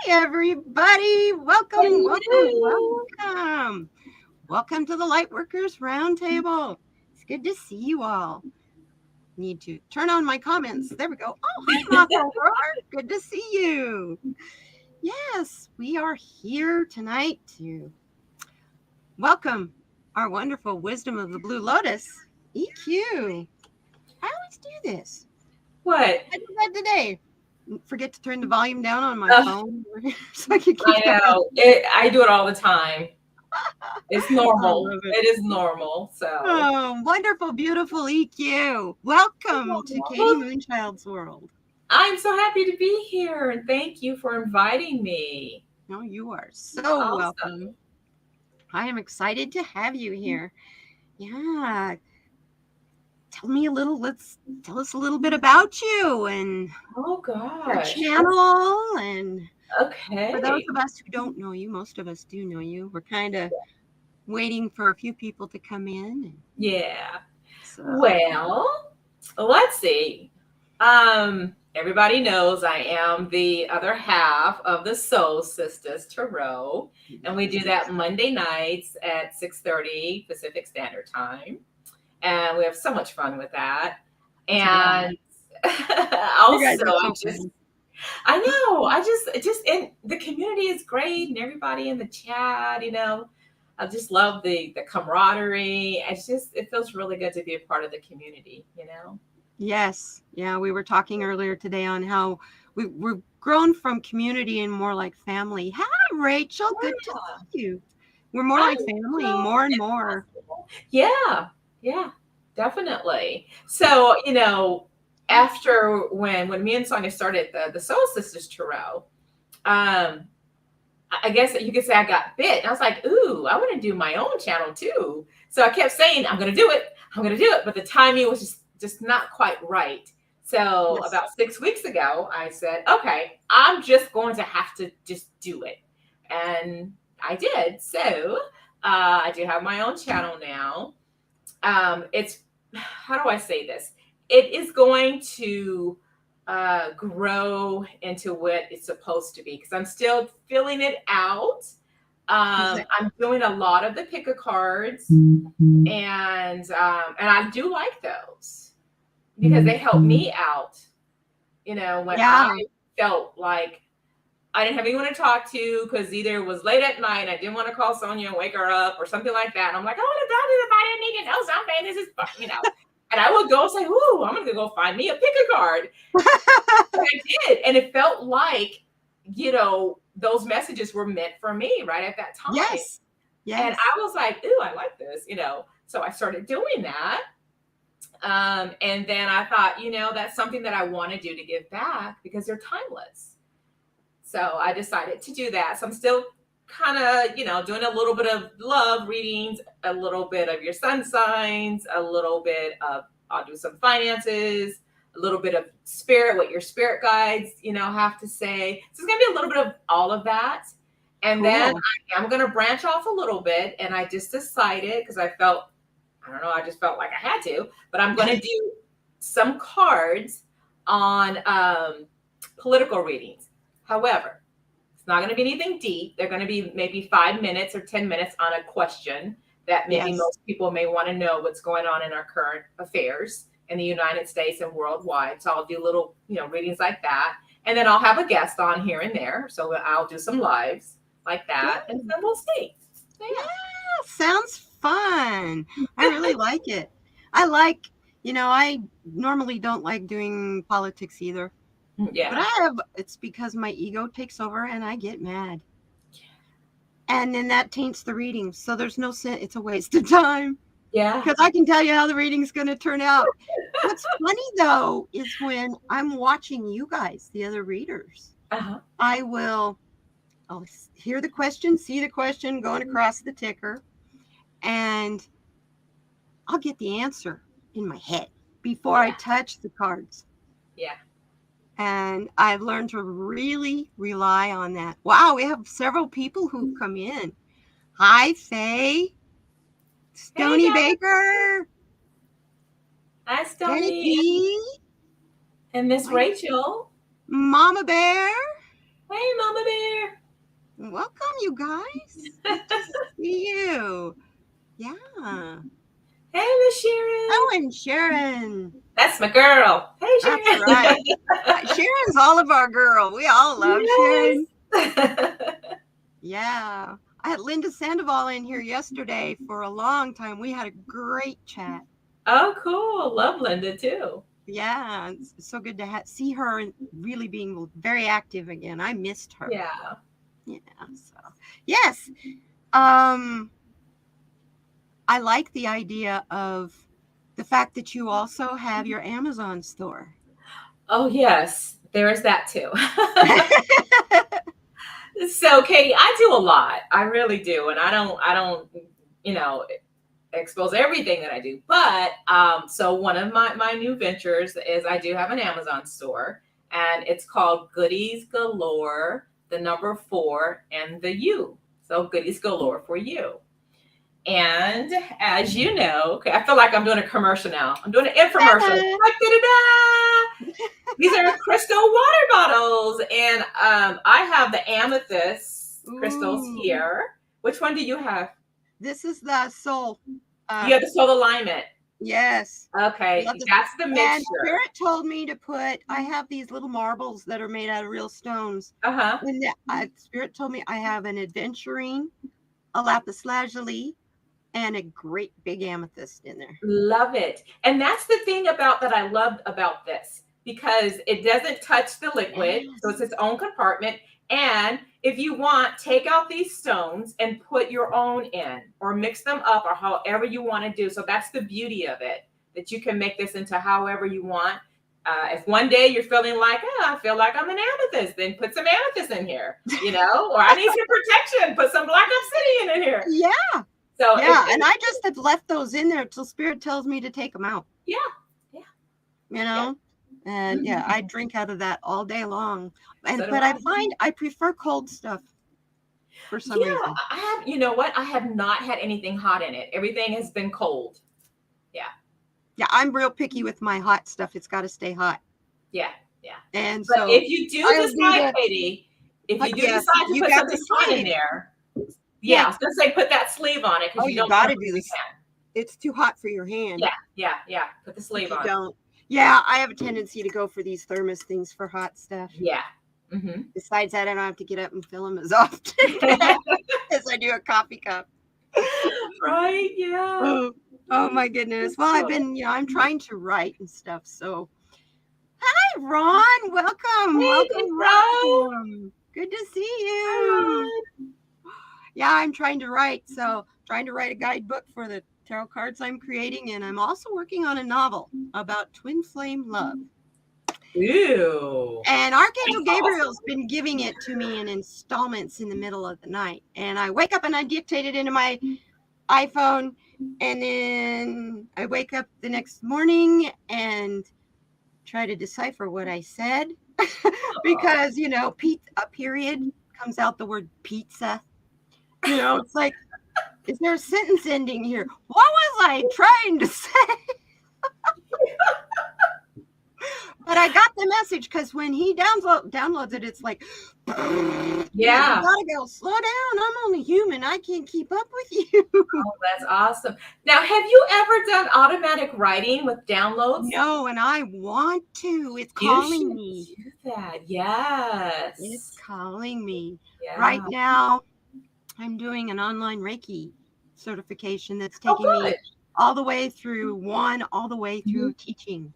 everybody. Welcome, welcome, Hello. welcome. Welcome to the Lightworkers Roundtable. It's good to see you all. Need to turn on my comments. There we go. Oh, hi, Mako Roar. Good to see you. Yes, we are here tonight to welcome our wonderful Wisdom of the Blue Lotus, EQ. I always do this. What? I did that today. Forget to turn the volume down on my Ugh. phone so I can keep I that. know. I do it all the time. It's I normal. love it. It is normal. So. Oh, wonderful, beautiful EQ. Welcome to Katie MoonChild's world. I'm so happy to be here, and thank you for inviting me. Oh, you are so Awesome. welcome. I am excited to have you here. Yeah. Tell us a little bit about you and Oh your gosh. channel. And for those Okay. of us who don't know you, most of us do know you. We're kind of waiting for a few people to come in. Yeah. So, Well, let's see. Everybody knows I am the other half of the Soul Sistas Tarot, and we do that Monday nights at 6:30 Pacific Standard Time, and we have so much fun with that. And you guys also, are so fun. I know, and the community is great, and everybody in the chat, I just love the camaraderie. It feels really good to be a part of the community. Yes. Yeah, we were talking earlier today on how we've grown from community and more like family. Hi, Rachel. Good to see you. We're more like family, more and more. Yeah, definitely. So, after when me and Sonia started the Soul Sisters Tarot, I guess you could say I got bit. And I was like, ooh, I want to do my own channel too. So I kept saying, I'm going to do it. But the timing was just not quite right. So about 6 weeks ago, I said, okay, I'm just going to have to just do it. And I did. So I do have my own channel now. It's, how do I say this? It is going to grow into what it's supposed to be because I'm still filling it out. I'm doing a lot of the pick-a cards, and I do like those because they help me out. When I felt like I didn't have anyone to talk to because either it was late at night and I didn't want to call Sonia and wake her up or something like that. And I'm like, I want to talk to somebody. I need to know something. This is, And I would go say, ooh, I'm going to go find me a pick-a card. And I did. And it felt like, those messages were meant for me right at that time. Yes. And I was like, ooh, I like this, So I started doing that. And then I thought, that's something that I want to do to give back because they're timeless. So I decided to do that. So I'm still kind of, doing a little bit of love readings, a little bit of your sun signs, a little bit of, I'll do some finances, a little bit of spirit, what your spirit guides, have to say. So it's going to be a little bit of all of that. And then I am going to branch off a little bit. And I just decided, because I just felt like I had to, but I'm going to do some cards on political readings. However, it's not going to be anything deep. They're going to be maybe 5 minutes or 10 minutes on a question that maybe most people may want to know what's going on in our current affairs in the United States and worldwide. So I'll do little, readings like that. And then I'll have a guest on here and there. So I'll do some lives like that. And then we'll see. So, yeah, sounds fun. I really like it. I normally don't like doing politics either. Yeah. But it's because my ego takes over and I get mad. And then that taints the reading. So there's no sense. It's a waste of time. Yeah. Because I can tell you how the reading's going to turn out. What's funny, though, is when I'm watching you guys, the other readers, I'll hear the question, see the question going across the ticker, and I'll get the answer in my head before I touch the cards. Yeah. And I've learned to really rely on that. Wow, we have several people who've come in. Hi, Faye. Stony Baker. Hi, Stony. And Miss Rachel. Mama Bear. Hey, Mama Bear. Welcome, you guys. Good to see you. Yeah. Hey, Miss Sharon. Oh, and Sharon. That's my girl. Hey, Sharon. That's right. Sharon's all of our girl. We all love Sharon. Yeah. I had Linda Sandoval in here yesterday for a long time. We had a great chat. Oh, cool. Love Linda too. Yeah, it's so good to see her really being very active again. I missed her. Yeah. Yeah. So yes. I like the idea of the fact that you also have your Amazon store. Oh yes, there is that too. So Katie, I do a lot. I really do, and I don't, expose everything that I do. But so one of my new ventures is I do have an Amazon store, and it's called Goodies Galore, the number 4 and the U. So Goodies Galore for you. And as you know, I feel like I'm doing a commercial now. I'm doing an infomercial. These are crystal water bottles, and I have the amethyst crystals here. Which one do you have? This is the soul. You have the soul alignment. Yes. Okay, that's the mixture. And Spirit told me to put. I have these little marbles that are made out of real stones. And Spirit told me I have an adventurine, a lapis lazuli, and a great big amethyst in there. Love it. And that's the thing that I love about this, because it doesn't touch the liquid. Yes. So it's its own compartment. And if you want, take out these stones and put your own in, or mix them up, or however you want to do. So that's the beauty of it, that you can make this into however you want. If one day you're feeling like, I feel like I'm an amethyst, then put some amethyst in here, or I need some protection, put some black obsidian in here. Yeah. So yeah, and I just have left those in there until Spirit tells me to take them out. Yeah. And I drink out of that all day long. But I find I prefer cold stuff for some reason. I have, you know what? I have not had anything hot in it. Everything has been cold. Yeah. Yeah, I'm real picky with my hot stuff. It's got to stay hot. Yeah. And but so if you do decide, Katie, if you do decide to put something hot in there. Yeah, I was gonna say put that sleeve on it, because you don't gotta do this. It's too hot for your hand. Yeah. Put the sleeve on. Don't. Yeah, I have a tendency to go for these thermos things for hot stuff. Yeah. Besides that, I don't have to get up and fill them as often as I do a coffee cup. Right? Yeah. Oh my goodness. Well, I've been, I'm trying to write and stuff. So, hi, Ron. Welcome. Welcome, Ron. Good to see you. Yeah, I'm trying to write. So trying to write a guidebook for the tarot cards I'm creating. And I'm also working on a novel about twin flame love. Ew. And Archangel Gabriel's been giving it to me in installments in the middle of the night. And I wake up and I dictate it into my iPhone. And then I wake up the next morning and try to decipher what I said. Because, a period comes out the word pizza. It's like, is there a sentence ending here? What was I trying to say? But I got the message, because when he downloads it, it's like, yeah, you gotta go, slow down. I'm only human. I can't keep up with you. Oh, that's awesome. Now, have you ever done automatic writing with downloads? No, and I want to. It's calling me. Do that. Yes. It's calling me. Yeah. Right now, I'm doing an online Reiki certification that's taking me all the way through all the way through teaching.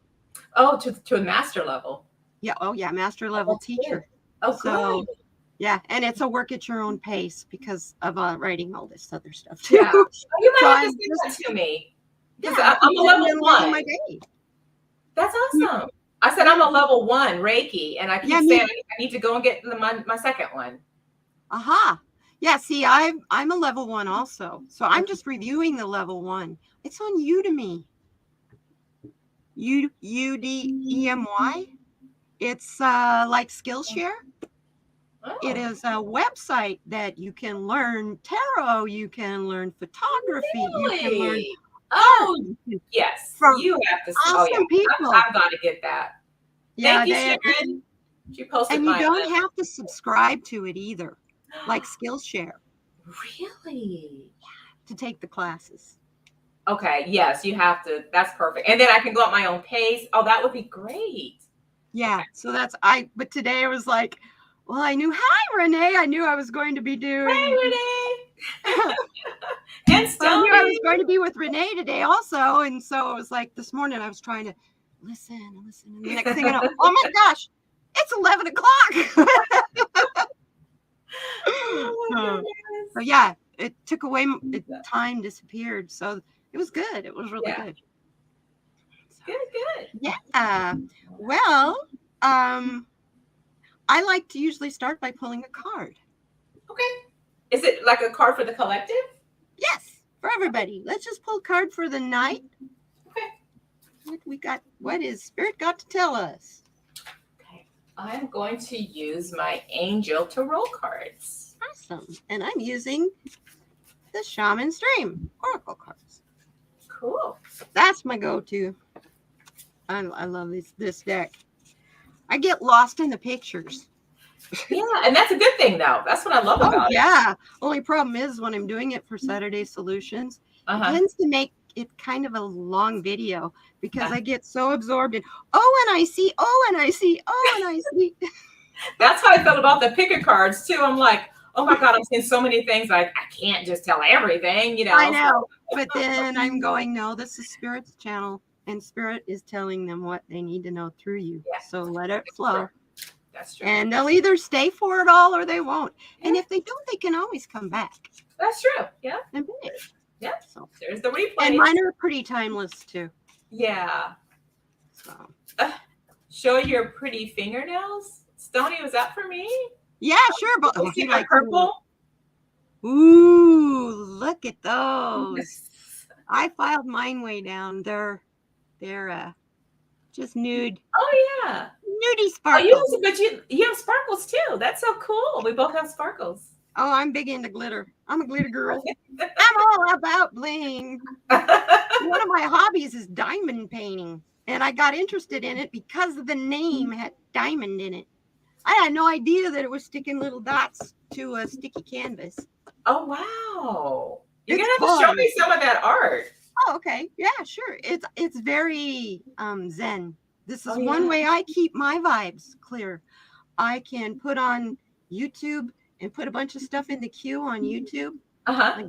Oh, to a master level. Yeah. Oh, yeah. Master level teacher. Good. Oh, so, good. Yeah. And it's a work at your own pace because of writing all this other stuff too. Yeah. Oh, you might have to send that to me. Because I'm a level 1. My day. That's awesome. I said I'm a level 1 Reiki, and I keep saying I need to go and get my second one. Aha. Yeah. See, I'm a level 1 also. So I'm just reviewing the level 1. It's on Udemy. Udemy. It's like Skillshare. Oh. It is a website that you can learn tarot, you can learn photography, really? You can learn. Oh, yes. You have to. Awesome people. I've got to get that. Yeah, thank you, Sharon. She posted. And you don't have to subscribe to it either. like Skillshare, Really? to take the classes. Okay. Yes, you have to. That's perfect. And then I can go at my own pace. Oh, that would be great. Yeah. So but today I was like, well, I knew, hi, Renee. I knew I was going to be doing. Hey, Renee. And I knew I was Stony. going to be with Renee today also. And so it was like this morning I was trying to listen and listen. And the next thing I know, oh my gosh, it's 11 o'clock. Oh my goodness. So yeah, it took away, time disappeared. So it was good. It was really good. Good. Yeah. Well, I like to usually start by pulling a card. Okay. Is it like a card for the collective? Yes, for everybody. Let's just pull a card for the night. Okay. What is Spirit got to tell us? Okay. I'm going to use my Angel Tarot cards. Awesome. And I'm using the Shaman's Dream Oracle cards. Cool. That's my go-to. I love this deck. I get lost in the pictures. Yeah, and that's a good thing, though. That's what I love about it. Yeah. Only problem is when I'm doing it for Saturday Solutions, it tends to make it kind of a long video because I get so absorbed in, and I see, and I see. That's how I felt about the picker cards, too. I'm like, oh, my God, I'm seeing so many things. I can't just tell everything, I know. But then I'm going, no, this is Spirit's channel. And Spirit is telling them what they need to know through you. Yeah. So let it flow. That's true. And they'll either stay for it all or they won't. Yeah. And if they don't, they can always come back. That's true. Yeah. And finish. Yeah. So there's the replay. And mine are pretty timeless too. Yeah. So show your pretty fingernails. Stony, was that for me? Yeah, sure. But you see like purple? Ooh, look at those. I filed mine way down. They're just nude. Oh yeah, nudie sparkles. But you have sparkles too. That's so cool. We both have sparkles. Oh, I'm big into glitter. I'm a glitter girl. I'm all about bling. One of my hobbies is diamond painting, and I got interested in it because the name had diamond in it. I had no idea that it was sticking little dots to a sticky canvas. Oh wow! You're gonna have to show me some of that art. Oh, okay. Yeah, sure. It's very zen. This is one way I keep my vibes clear. I can put on YouTube and put a bunch of stuff in the queue on YouTube. Like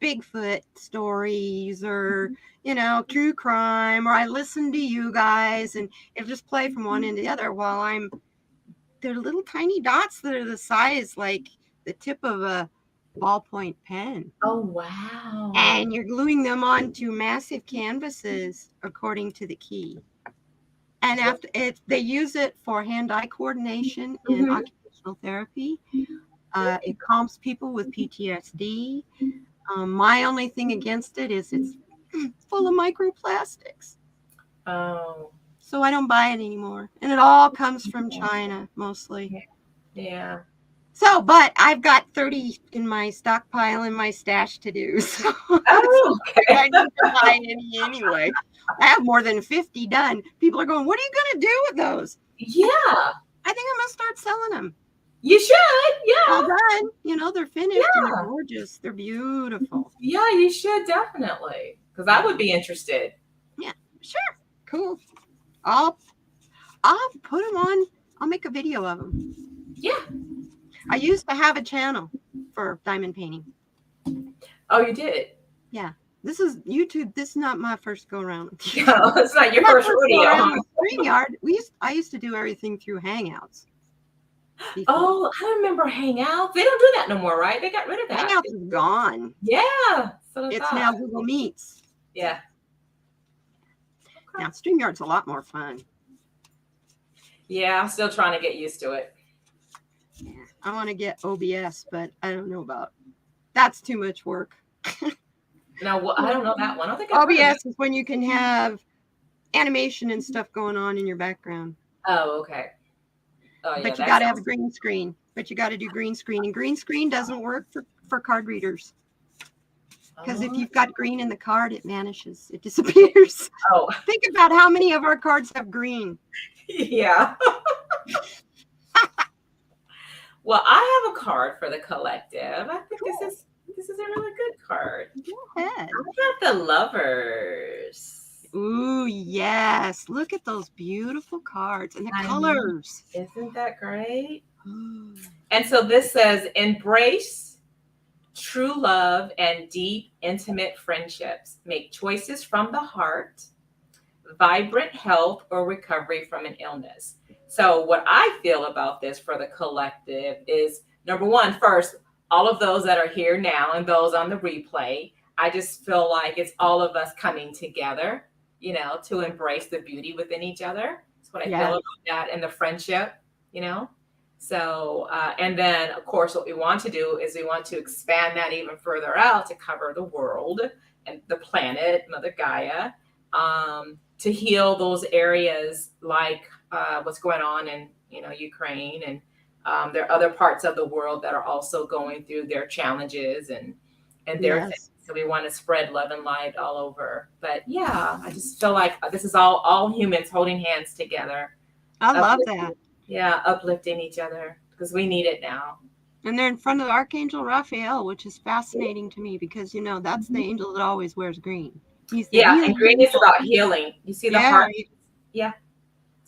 Bigfoot stories or, true crime, or I listen to you guys and it'll just play from one end to the other while they're little tiny dots that are the size like the tip of a ballpoint pen. Oh wow. And you're gluing them onto massive canvases according to the key. And after they use it for hand-eye coordination in occupational therapy. It calms people with PTSD. My only thing against it is it's full of microplastics. Oh. So I don't buy it anymore. And it all comes from China mostly. Yeah. So, but I've got 30 in my stockpile in my stash to do. So okay. I need to buy any anyway. I have more than 50 done. People are going, what are you going to do with those? Yeah. I think I'm going to start selling them. You should. Yeah. All done. They're finished and they're gorgeous. They're beautiful. Yeah, you should definitely. Because I would be interested. Yeah, sure. Cool. I'll put them on. I'll make a video of them. Yeah. I used to have a channel for diamond painting. Oh, you did? Yeah. This is YouTube. This is not my first go around. No, it's not your first rodeo. StreamYard. I used to do everything through Hangouts. Before. Oh, I remember Hangouts. They don't do that no more, right? They got rid of that. Hangouts is gone. Yeah. So it's now Google Meets. Yeah. Okay. Now StreamYard's a lot more fun. Yeah, I'm still trying to get used to it. Yeah, I want to get OBS, but I don't know about. That's too much work. No, I don't know that one. I don't think OBS is when you can have animation and stuff going on in your background. Oh, okay. Oh, yeah, but you got to have a green screen. But you got to do green screen, and green screen doesn't work for card readers. Because if you've got green in the card, it vanishes. It disappears. Oh. Think about how many of our cards have green. Yeah. Well, I have a card for the collective. I think this is a really good card. Go ahead. I got the Lovers. Ooh, yes. Look at those beautiful cards and the I know. colors. Isn't that great? And so this says, embrace true love and deep, intimate friendships. Make choices from the heart, vibrant health, or recovery from an illness. So what I feel about this for the collective is, number one, first, all of those that are here now and those on the replay, I just feel like it's all of us coming together, you know, to embrace the beauty within each other. That's what I feel about that, and the friendship, you know. So, and then of course, what we want to do is we want to expand that even further out to cover the world and the planet, Mother Gaia, to heal those areas like what's going on in, you know, Ukraine, and there are other parts of the world that are also going through their challenges and their things. So we want to spread love and light all over. But yeah, I just feel like this is all humans holding hands together. I love that. Yeah, uplifting each other because we need it now. And they're in front of Archangel Raphael, which is fascinating to me because, you know, that's the angel that always wears green. He's the and green is about healing. You see the heart? Yeah.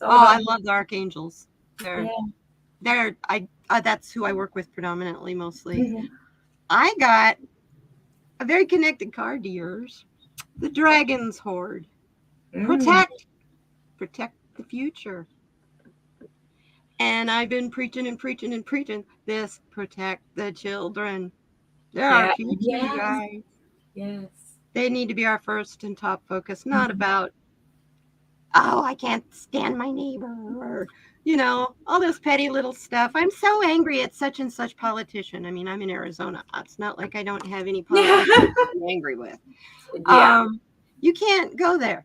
I love the archangels. They're that's who I work with predominantly, mostly. Mm-hmm. I got a very connected card to yours. The Dragon's Horde. Protect the future. And I've been preaching this: protect the children. They're our future, you guys. Yes. They need to be our first and top focus, not about, oh, I can't stand my neighbor, or, you know, all this petty little stuff. I'm so angry at such and such politician. I mean, I'm in Arizona. It's not like I don't have any politicians I'm angry with. You can't go there.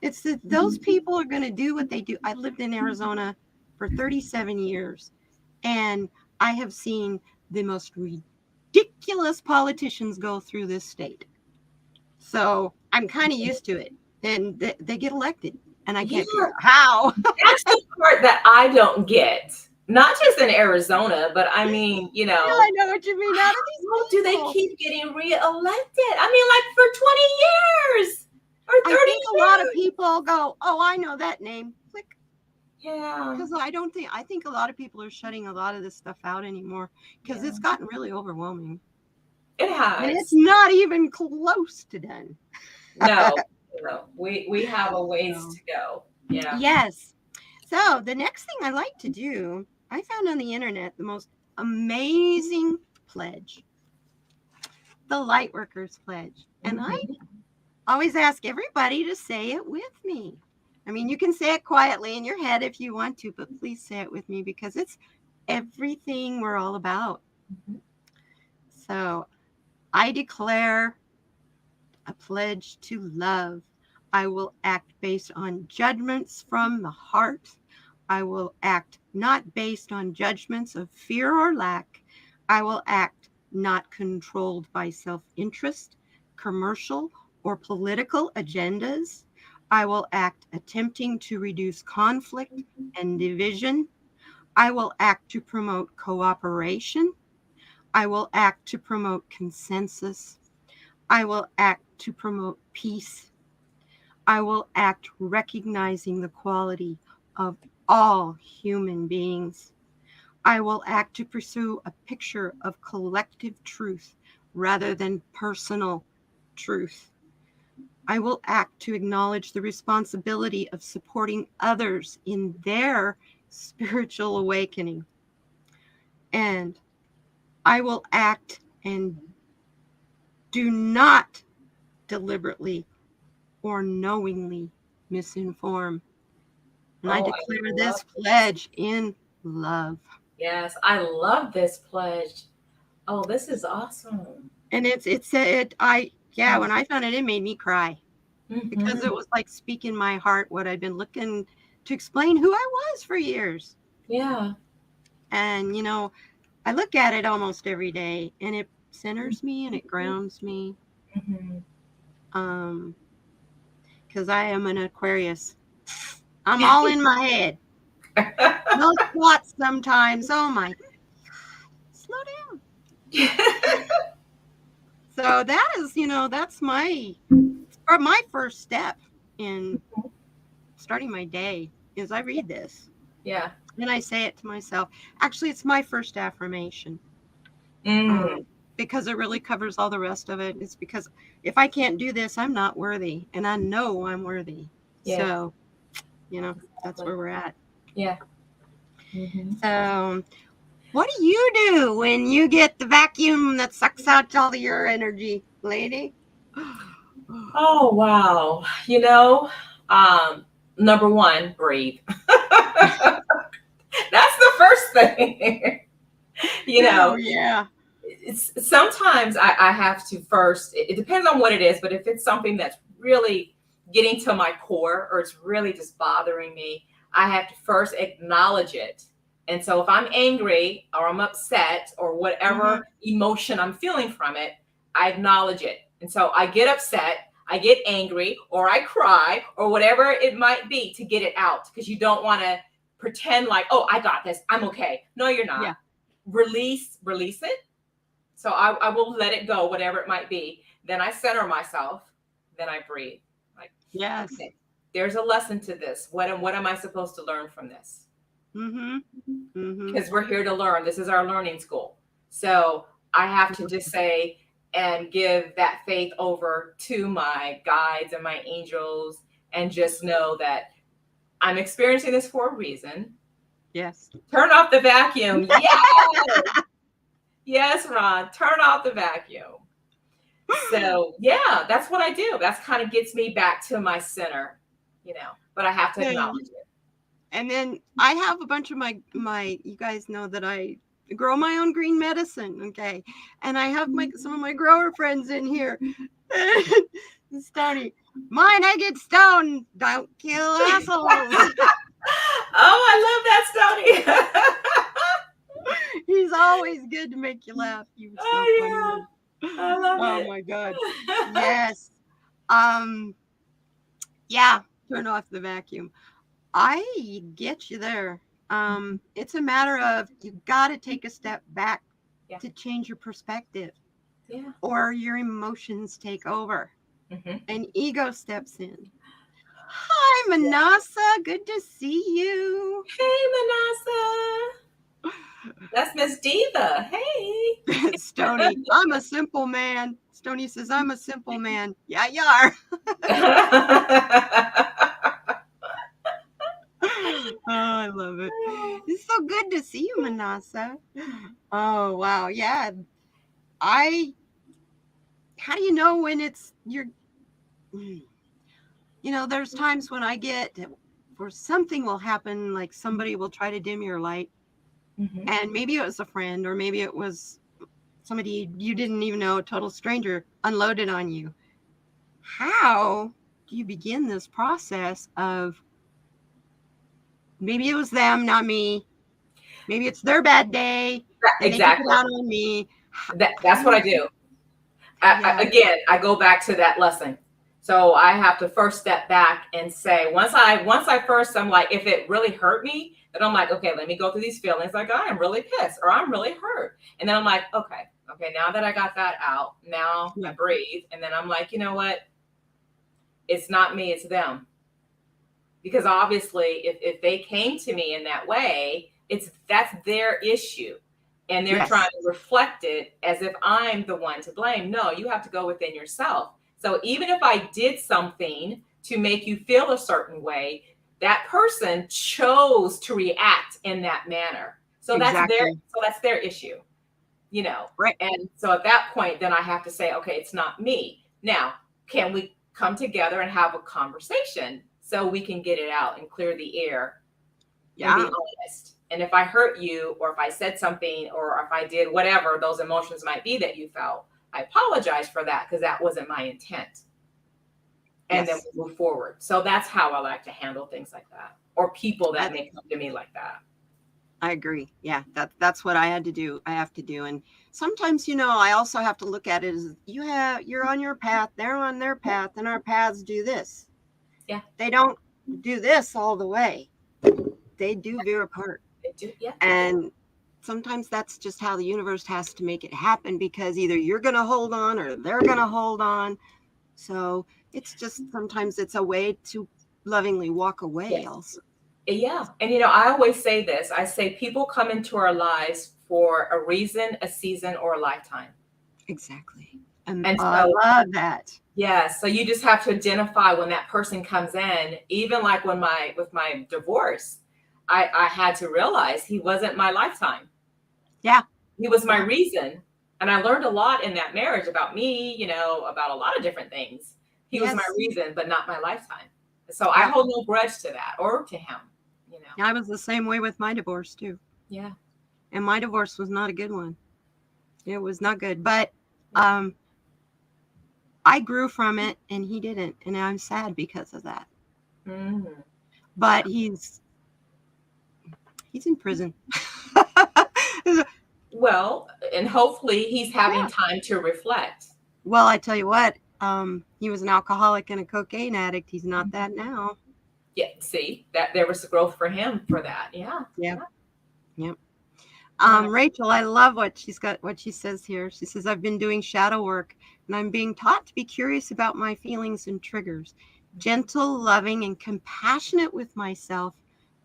It's that those people are going to do what they do. I lived in Arizona for 37 years, and I have seen the most ridiculous politicians go through this state. So I'm kind of used to it. And they get elected, and I can't figure out how. That's the part that I don't get. Not just in Arizona, but I mean, you know. Yeah, I know what you mean. How do they keep getting reelected? I mean, like for 20 years or 30 years. I think a lot of people go, oh, I know that name. Click. Yeah. Because I think a lot of people are shutting a lot of this stuff out anymore because it's gotten really overwhelming. It has. And it's not even close to done. No. We have a ways to go. Yeah. Yes. So the next thing I like to do, I found on the internet the most amazing pledge. The Lightworkers pledge. And I always ask everybody to say it with me. I mean, you can say it quietly in your head if you want to, but please say it with me because it's everything we're all about. So I declare a pledge to love. I will act based on judgments from the heart. I will act not based on judgments of fear or lack. I will act not controlled by self-interest, commercial, or political agendas. I will act attempting to reduce conflict and division. I will act to promote cooperation. I will act to promote consensus. I will act to promote peace. I will act recognizing the quality of all human beings. I will act to pursue a picture of collective truth rather than personal truth. I will act to acknowledge the responsibility of supporting others in their spiritual awakening. And I will act and do not deliberately or knowingly misinform. And I declare this pledge in love. Yes, I love this pledge. Oh, this is awesome. And when I found it made me cry because it was like speaking my heart, what I'd been looking to explain who I was for years. Yeah. And, you know, I look at it almost every day and it centers me and it grounds me. Because I am an Aquarius. I'm all in my head. No thoughts sometimes. Oh my So that is, that's my first step in starting my day is I read this. Yeah. And I say it to myself. Actually, it's my first affirmation. Mm. Because it really covers all the rest of it. It's because if I can't do this, I'm not worthy. And I know I'm worthy. Yeah. So, that's where we're at. Yeah. Mm-hmm. So, what do you do when you get the vacuum that sucks out all of your energy, lady? Oh, wow. Number one, breathe. That's the first thing. Oh, yeah. Sometimes I have to first, it depends on what it is, but if it's something that's really getting to my core or it's really just bothering me, I have to first acknowledge it. And so if I'm angry or I'm upset or whatever emotion I'm feeling from it, I acknowledge it. And so I get upset, I get angry, or I cry, or whatever it might be to get it out, because you don't want to pretend like, oh, I got this, I'm okay. No, you're not. Yeah. Release it. So I will let it go, whatever it might be. Then I center myself. Then I breathe. Like, yes, okay, there's a lesson to this. What am I supposed to learn from this? Because we're here to learn. This is our learning school. So I have to just say and give that faith over to my guides and my angels, and just know that I'm experiencing this for a reason. Yes. Turn off the vacuum. Yes. Yes, Ron, turn off the vacuum. So yeah, that's what I do. That's kind of gets me back to my center, but I have to acknowledge it. And then I have a bunch of my, you guys know that I grow my own green medicine. Okay. And I have some of my grower friends in here. Stony, mine, I get stoned. Don't kill assholes. Oh, I love that, Stony. He's always good to make you laugh. You're so funny. I love it. Oh my God. Yes. Yeah. Turn off the vacuum. I get you there. It's a matter of you got to take a step back to change your perspective. Yeah. Or your emotions take over. And ego steps in. Hi, Manasa. Good to see you. Hey, Manasa. That's Miss Diva. Hey. Stony, I'm a simple man. Stony says, I'm a simple man. Yeah, you are. Oh, I love it. It's so good to see you, Manasa. Oh, wow. Yeah. How do you know when it's there's times when I get, or something will happen, like somebody will try to dim your light. And maybe it was a friend, or maybe it was somebody you didn't even know, a total stranger, unloaded on you. How do you begin this process of, maybe it was them, not me. Maybe it's their bad day. And exactly. They took it out on me. That's what I do. I go back to that lesson. So I have to first step back and say, once I first, I'm like, if it really hurt me, then I'm like, okay, let me go through these feelings. Like, I am really pissed, or I'm really hurt. And then I'm like, okay, now that I got that out, now I breathe. And then I'm like, you know what? It's not me, it's them. Because obviously if they came to me in that way, that's their issue. And they're trying to reflect it as if I'm the one to blame. No, you have to go within yourself. So even if I did something to make you feel a certain way, that person chose to react in that manner. So that's their issue, Right. And so at that point, then I have to say, okay, it's not me. Now, can we come together and have a conversation so we can get it out and clear the air and be honest? And if I hurt you, or if I said something, or if I did whatever those emotions might be that you felt, I apologize for that, because that wasn't my intent. And then we move forward. So that's how I like to handle things like that, or people that may come to me like that. I agree. Yeah, that's what I have to do. And sometimes, I also have to look at it as you're on your path, they're on their path, and our paths do this. Yeah. They don't do this all the way. They do veer apart. They do, yeah. And sometimes that's just how the universe has to make it happen, because either you're going to hold on or they're going to hold on. So it's just, sometimes it's a way to lovingly walk away also. Yeah. And, I always say this. I say people come into our lives for a reason, a season, or a lifetime. Exactly. And so, I love that. Yeah. So you just have to identify when that person comes in. Even like with my divorce, I had to realize he wasn't my lifetime. Yeah. He was my reason. And I learned a lot in that marriage about me, about a lot of different things. He was my reason, but not my lifetime. So I hold no grudge to that or to him, I was the same way with my divorce too. Yeah. And my divorce was not a good one. It was not good. But I grew from it and he didn't. And I'm sad because of that. Mm-hmm. But he's in prison. Well, and hopefully he's having time to reflect. Well, I tell you what, he was an alcoholic and a cocaine addict. He's not that now. Yeah, see, that there was growth for him for that. Yeah. Yep. Rachel, I love what she says here. She says, I've been doing shadow work and I'm being taught to be curious about my feelings and triggers, gentle, loving, and compassionate with myself,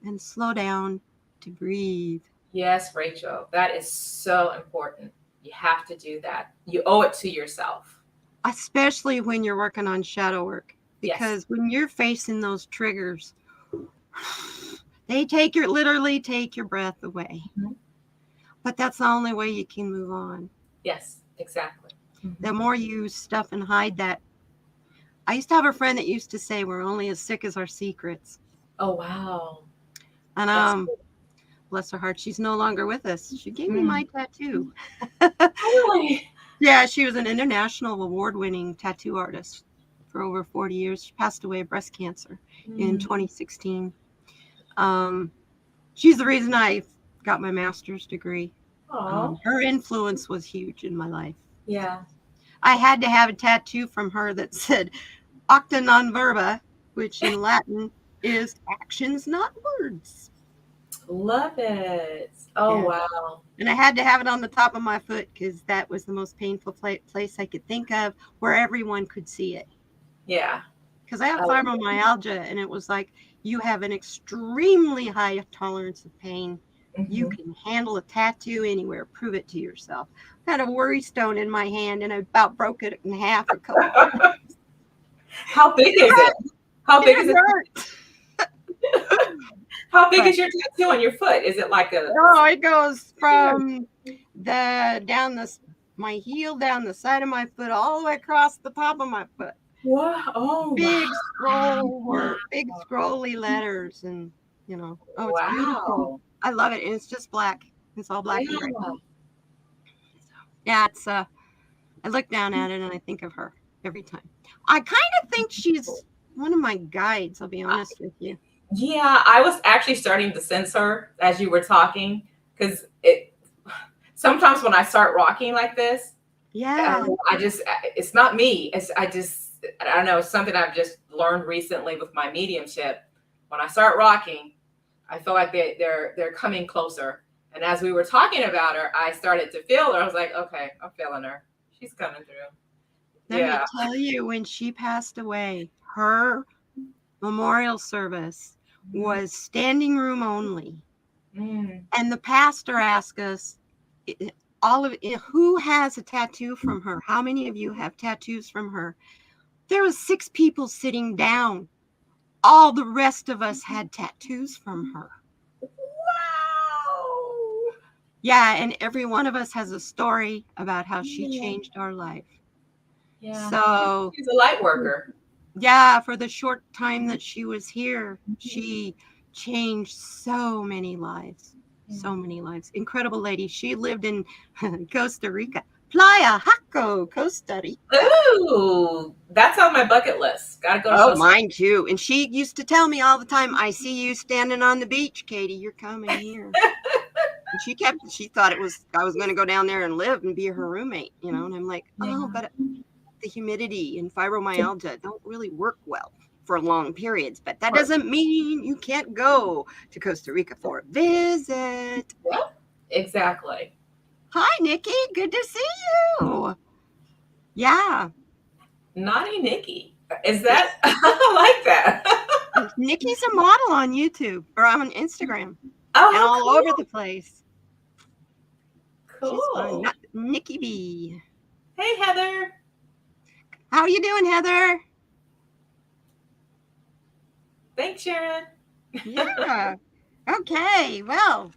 and slow down to breathe. Yes, Rachel, that is so important. You have to do that. You owe it to yourself. Especially when you're working on shadow work, because when you're facing those triggers, they literally take your breath away. Mm-hmm. But that's the only way you can move on. Yes, exactly. Mm-hmm. The more you stuff and hide that. I used to have a friend that used to say, we're only as sick as our secrets. Oh, wow. And bless her heart, she's no longer with us. She gave me my tattoo. Really? Yeah, she was an international award-winning tattoo artist for over 40 years. She passed away of breast cancer in 2016. She's the reason I got my master's degree. Her influence was huge in my life. Yeah. I had to have a tattoo from her that said "Acta non verba," which in Latin is actions, not words. Love it. Oh, wow. And I had to have it on the top of my foot because that was the most painful place I could think of where everyone could see it. Yeah. Because I have fibromyalgia, and it was like, you have an extremely high tolerance of pain. Mm-hmm. You can handle a tattoo anywhere. Prove it to yourself. I had a worry stone in my hand, and I about broke it in half a couple of times. How big is it? How big is it? How big is your tattoo on your foot? Is it like a... Oh, it goes from my heel down the side of my foot all the way across the top of my foot. Wow. Oh, big scroll work, big scrolly letters, and it's beautiful. I love it, and it's just black. It's all black and gray. Yeah, it's I look down at it and I think of her every time. I kind of think she's one of my guides, I'll be honest with you. Yeah, I was actually starting to sense her as you were talking, because sometimes when I start rocking like this, it's not me. I don't know, it's something I've just learned recently with my mediumship. When I start rocking, I feel like they're coming closer. And as we were talking about her, I started to feel her. I was like, okay, I'm feeling her. She's coming through. Let me tell you, when she passed away, her memorial service was standing room only. And the pastor asked us, who has a tattoo from her? How many of you have tattoos from her? There was 6 people sitting down. All the rest of us had tattoos from her. Wow. Yeah, and every one of us has a story about how she changed our life. Yeah. So she's a light worker. Yeah, for the short time that she was here, she changed so many lives. So many lives. Incredible lady. She lived in Costa Rica. Playa Jaco, Costa Rica. Ooh, that's on my bucket list. Gotta go to Costa Rica. Mine too. And she used to tell me all the time, I see you standing on the beach, Katie. You're coming here. And she thought I was going to go down there and live and be her roommate, And I'm like, but the humidity and fibromyalgia don't really work well for long periods. But that doesn't mean you can't go to Costa Rica for a visit. Exactly. Hi, Nikki. Good to see you. Yeah. Naughty Nikki. Is that? I like that. Nikki's a model on YouTube or on Instagram and Oh, all over the place. She's fun. cool. Nikki B. Hey, Heather. How are you doing, Heather? Thanks, Sharon. Yeah. Okay. Well,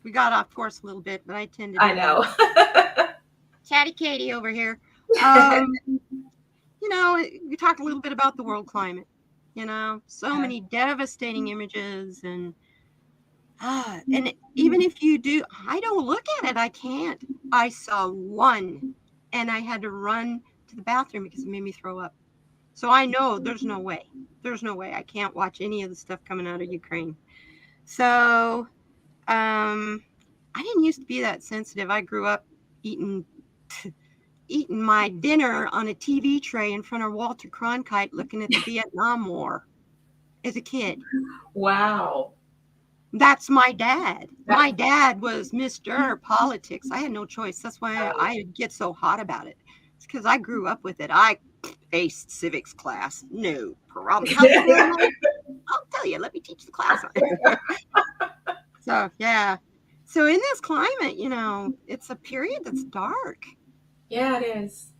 we got off course a little bit, but I tend to I do that. know. Chatty Katie over here. We talked a little bit about the world climate. So many devastating images and even if you do, I don't look at it. I can't. I saw one and I had to run to the bathroom because it made me throw up. So I know there's no way. There's no way. I can't watch any of the stuff coming out of Ukraine. So I didn't used to be that sensitive. I grew up eating my dinner on a TV tray in front of Walter Cronkite looking at the Vietnam War as a kid. Wow. That's my dad. My dad was Mr. Politics. I had no choice. That's why I get so hot about it. It's because I grew up with it. I aced civics class. No problem. How old am I? I'll tell you. Let me teach the class. So, yeah. So in this climate, it's a period that's dark. Yeah, it is.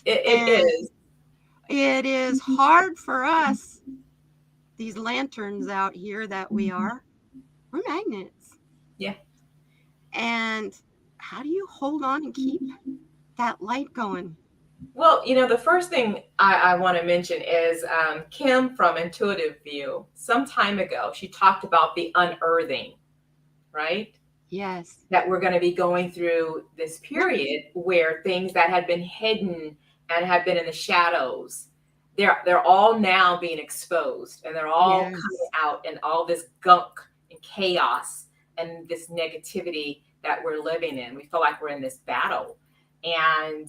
It is. It is hard for us, these lanterns out here that we're magnets. Yeah. And how do you hold on and keep that light going? Well, the first thing I want to mention is Kim from Intuitive View. Some time ago, she talked about the unearthing, right? Yes. That we're going to be going through this period where things that had been hidden and have been in the shadows, they're all now being exposed, and they're all coming out, and all this gunk and chaos and this negativity that we're living in. We feel like we're in this battle. And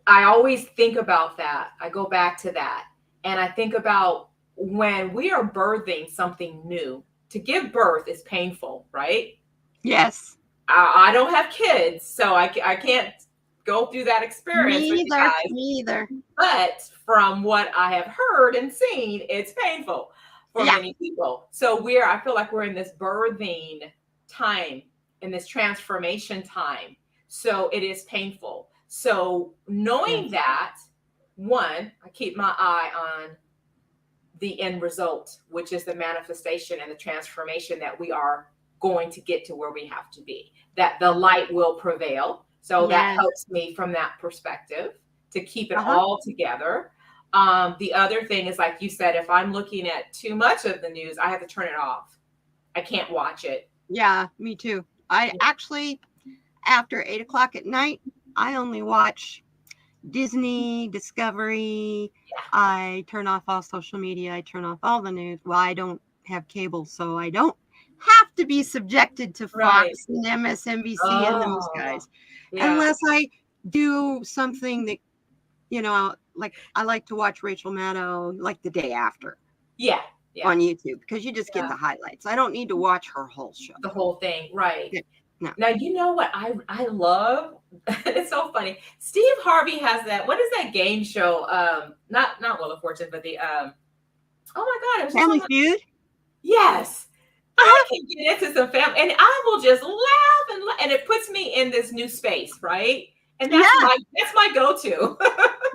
I always think about that. I go back to that. And I think about when we are birthing something new. To give birth is painful, right? Yes. I don't have kids, so I can't go through that experience with you guys. Me either. But from what I have heard and seen, it's painful for many people. So I feel like we're in this birthing time, in this transformation time. So it is painful. So knowing that, one, I keep my eye on the end result, which is the manifestation and the transformation that we are going to get to where we have to be, that the light will prevail. So that helps me from that perspective to keep it all together. The other thing is, like you said, if I'm looking at too much of the news, I have to turn it off. I can't watch it. Yeah, me too. I actually, after 8 o'clock at night, I only watch Disney, Discovery. I turn off all social media. I turn off all the news. Well, I don't have cable, so I don't have to be subjected to Fox and MSNBC and those guys. Unless I do something that, like I like to watch Rachel Maddow like the day after. Yeah. On YouTube, because you just get the highlights. I don't need to watch her whole show. The whole thing, right. Yeah. No. Now, you know what I love? It's so funny. Steve Harvey has that, what is that game show? Not Wheel of Fortune, but the, oh my God. It was Family Feud? Yes. I can get into some family, and I will just laugh and it puts me in this new space, right? And that's my go-to.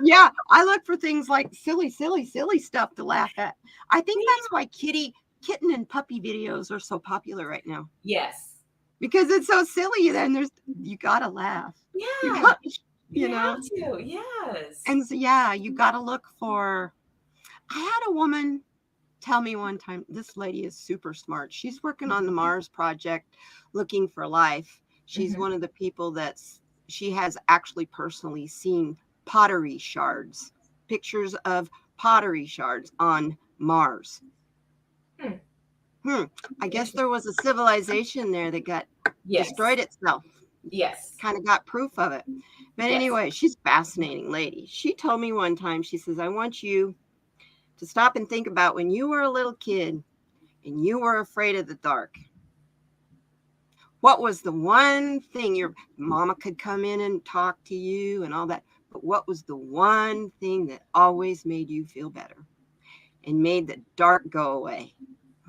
Yeah, I look for things like silly stuff to laugh at. I think that's why kitten and puppy videos are so popular right now. Yes. Because it's so silly, then you gotta laugh. Yeah. You know? Have to, yes. And so, you gotta look for. I had a woman tell me one time, this lady is super smart. She's working on the Mars project, looking for life. She's one of the people she has actually personally seen pottery shards, pictures of pottery shards on Mars. I guess there was a civilization there that got destroyed itself. Yes. Kind of got proof of it. But anyway, she's a fascinating lady. She told me one time, she says, I want you to stop and think about when you were a little kid and you were afraid of the dark. What was the one thing your mama could come in and talk to you and all that? But what was the one thing that always made you feel better and made the dark go away?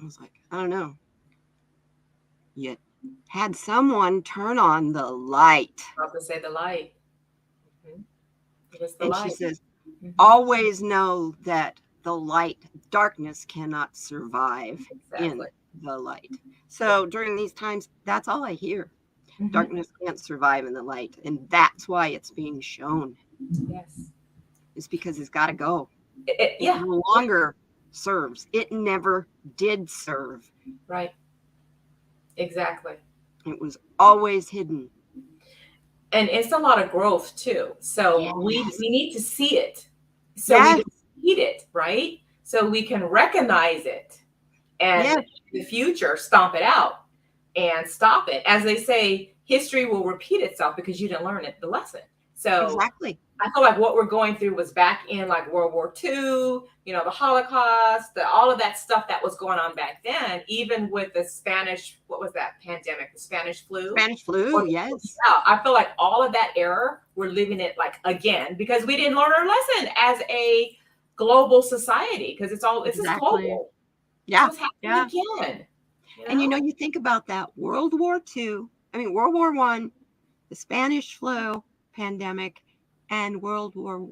I was like, I don't know. You had someone turn on the light. I was gonna say the light. It was the And light. she says, always know that the light, darkness cannot survive in the light. So during these times, that's all I hear. Darkness can't survive in the light. And that's why it's being shown. Yes. It's because it's got to go. It no longer serves. It never did serve. Right. Exactly. It was always hidden. And it's a lot of growth too. So Yes. we need to see it. So we can see it, right? So we can recognize it and in the future stomp it out and stop it. As they say, history will repeat itself because you didn't learn the lesson. So exactly. I feel like what we're going through was back in like World War II, the Holocaust, all of that stuff that was going on back then, even with the Spanish, what was that pandemic? The Spanish flu? Spanish flu, yes. I feel like all of that era, we're living it like again, because we didn't learn our lesson as a global society, because it's just global. Yeah. It's happening again. And you think about that World War I, the Spanish flu pandemic, and World War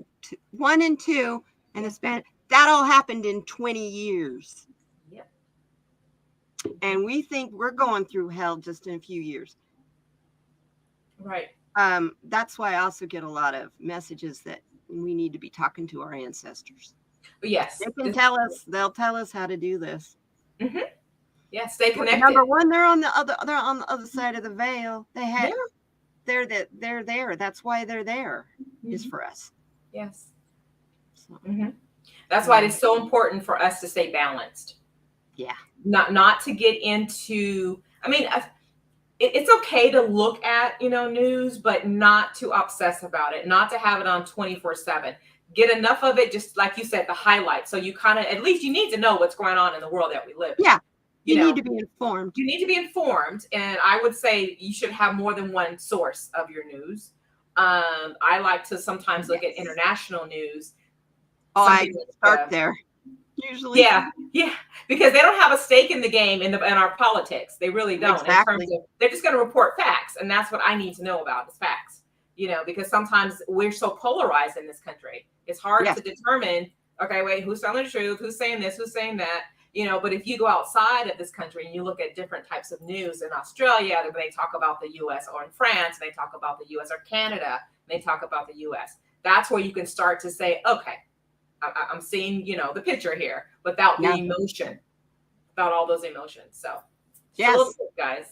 I and II, and the Spanish, that all happened in 20 years. Yep. And we think we're going through hell just in a few years. Right. That's why I also get a lot of messages that we need to be talking to our ancestors. Yes. They'll tell us how to do this. Mm-hmm. Yeah, stay connected. Number one, they're on the other side of the veil. They're there. That's why they're there, is for us. Yes. So. That's why it's so important for us to stay balanced. Yeah. Not to get into, it's okay to look at, news, but not to obsess about it, not to have it on 24/7. Get enough of it, just like you said, the highlights. So you at least you need to know what's going on in the world that we live in. Yeah. You need to be informed. You need to be informed. And I would say you should have more than one source of your news. I like to sometimes look at international news. Oh, I start there. Usually. Yeah. Because they don't have a stake in the game in our politics. They really don't. Exactly. In terms of, they're just going to report facts. And that's what I need to know about is facts. Because sometimes we're so polarized in this country. It's hard to determine, okay, wait, who's telling the truth? Who's saying this? Who's saying that? But if you go outside of this country and you look at different types of news in Australia, they talk about the U.S., or in France, they talk about the U.S., or Canada, they talk about the U.S. That's where you can start to say, okay, I'm seeing, the picture here without the emotion, without all those emotions. So, yes, a little bit, guys.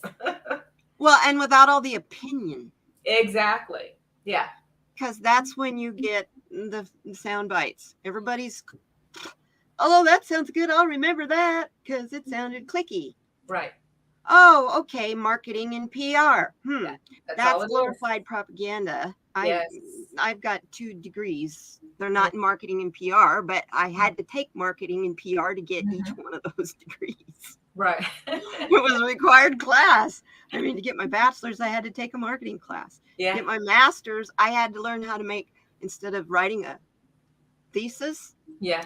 Well, and without all the opinion. Exactly. Yeah. Because that's when you get the sound bites. Everybody's, oh, that sounds good. I'll remember that because it sounded clicky. Right. Oh, okay. Marketing and PR. Yeah, that's glorified propaganda. Yes. I've got 2 degrees. They're not in marketing and PR, but I had to take marketing and PR to get each one of those degrees. Right. It was a required class. To get my bachelor's, I had to take a marketing class. Yeah. To get my master's, I had to learn how to make, instead of writing a thesis. Yeah.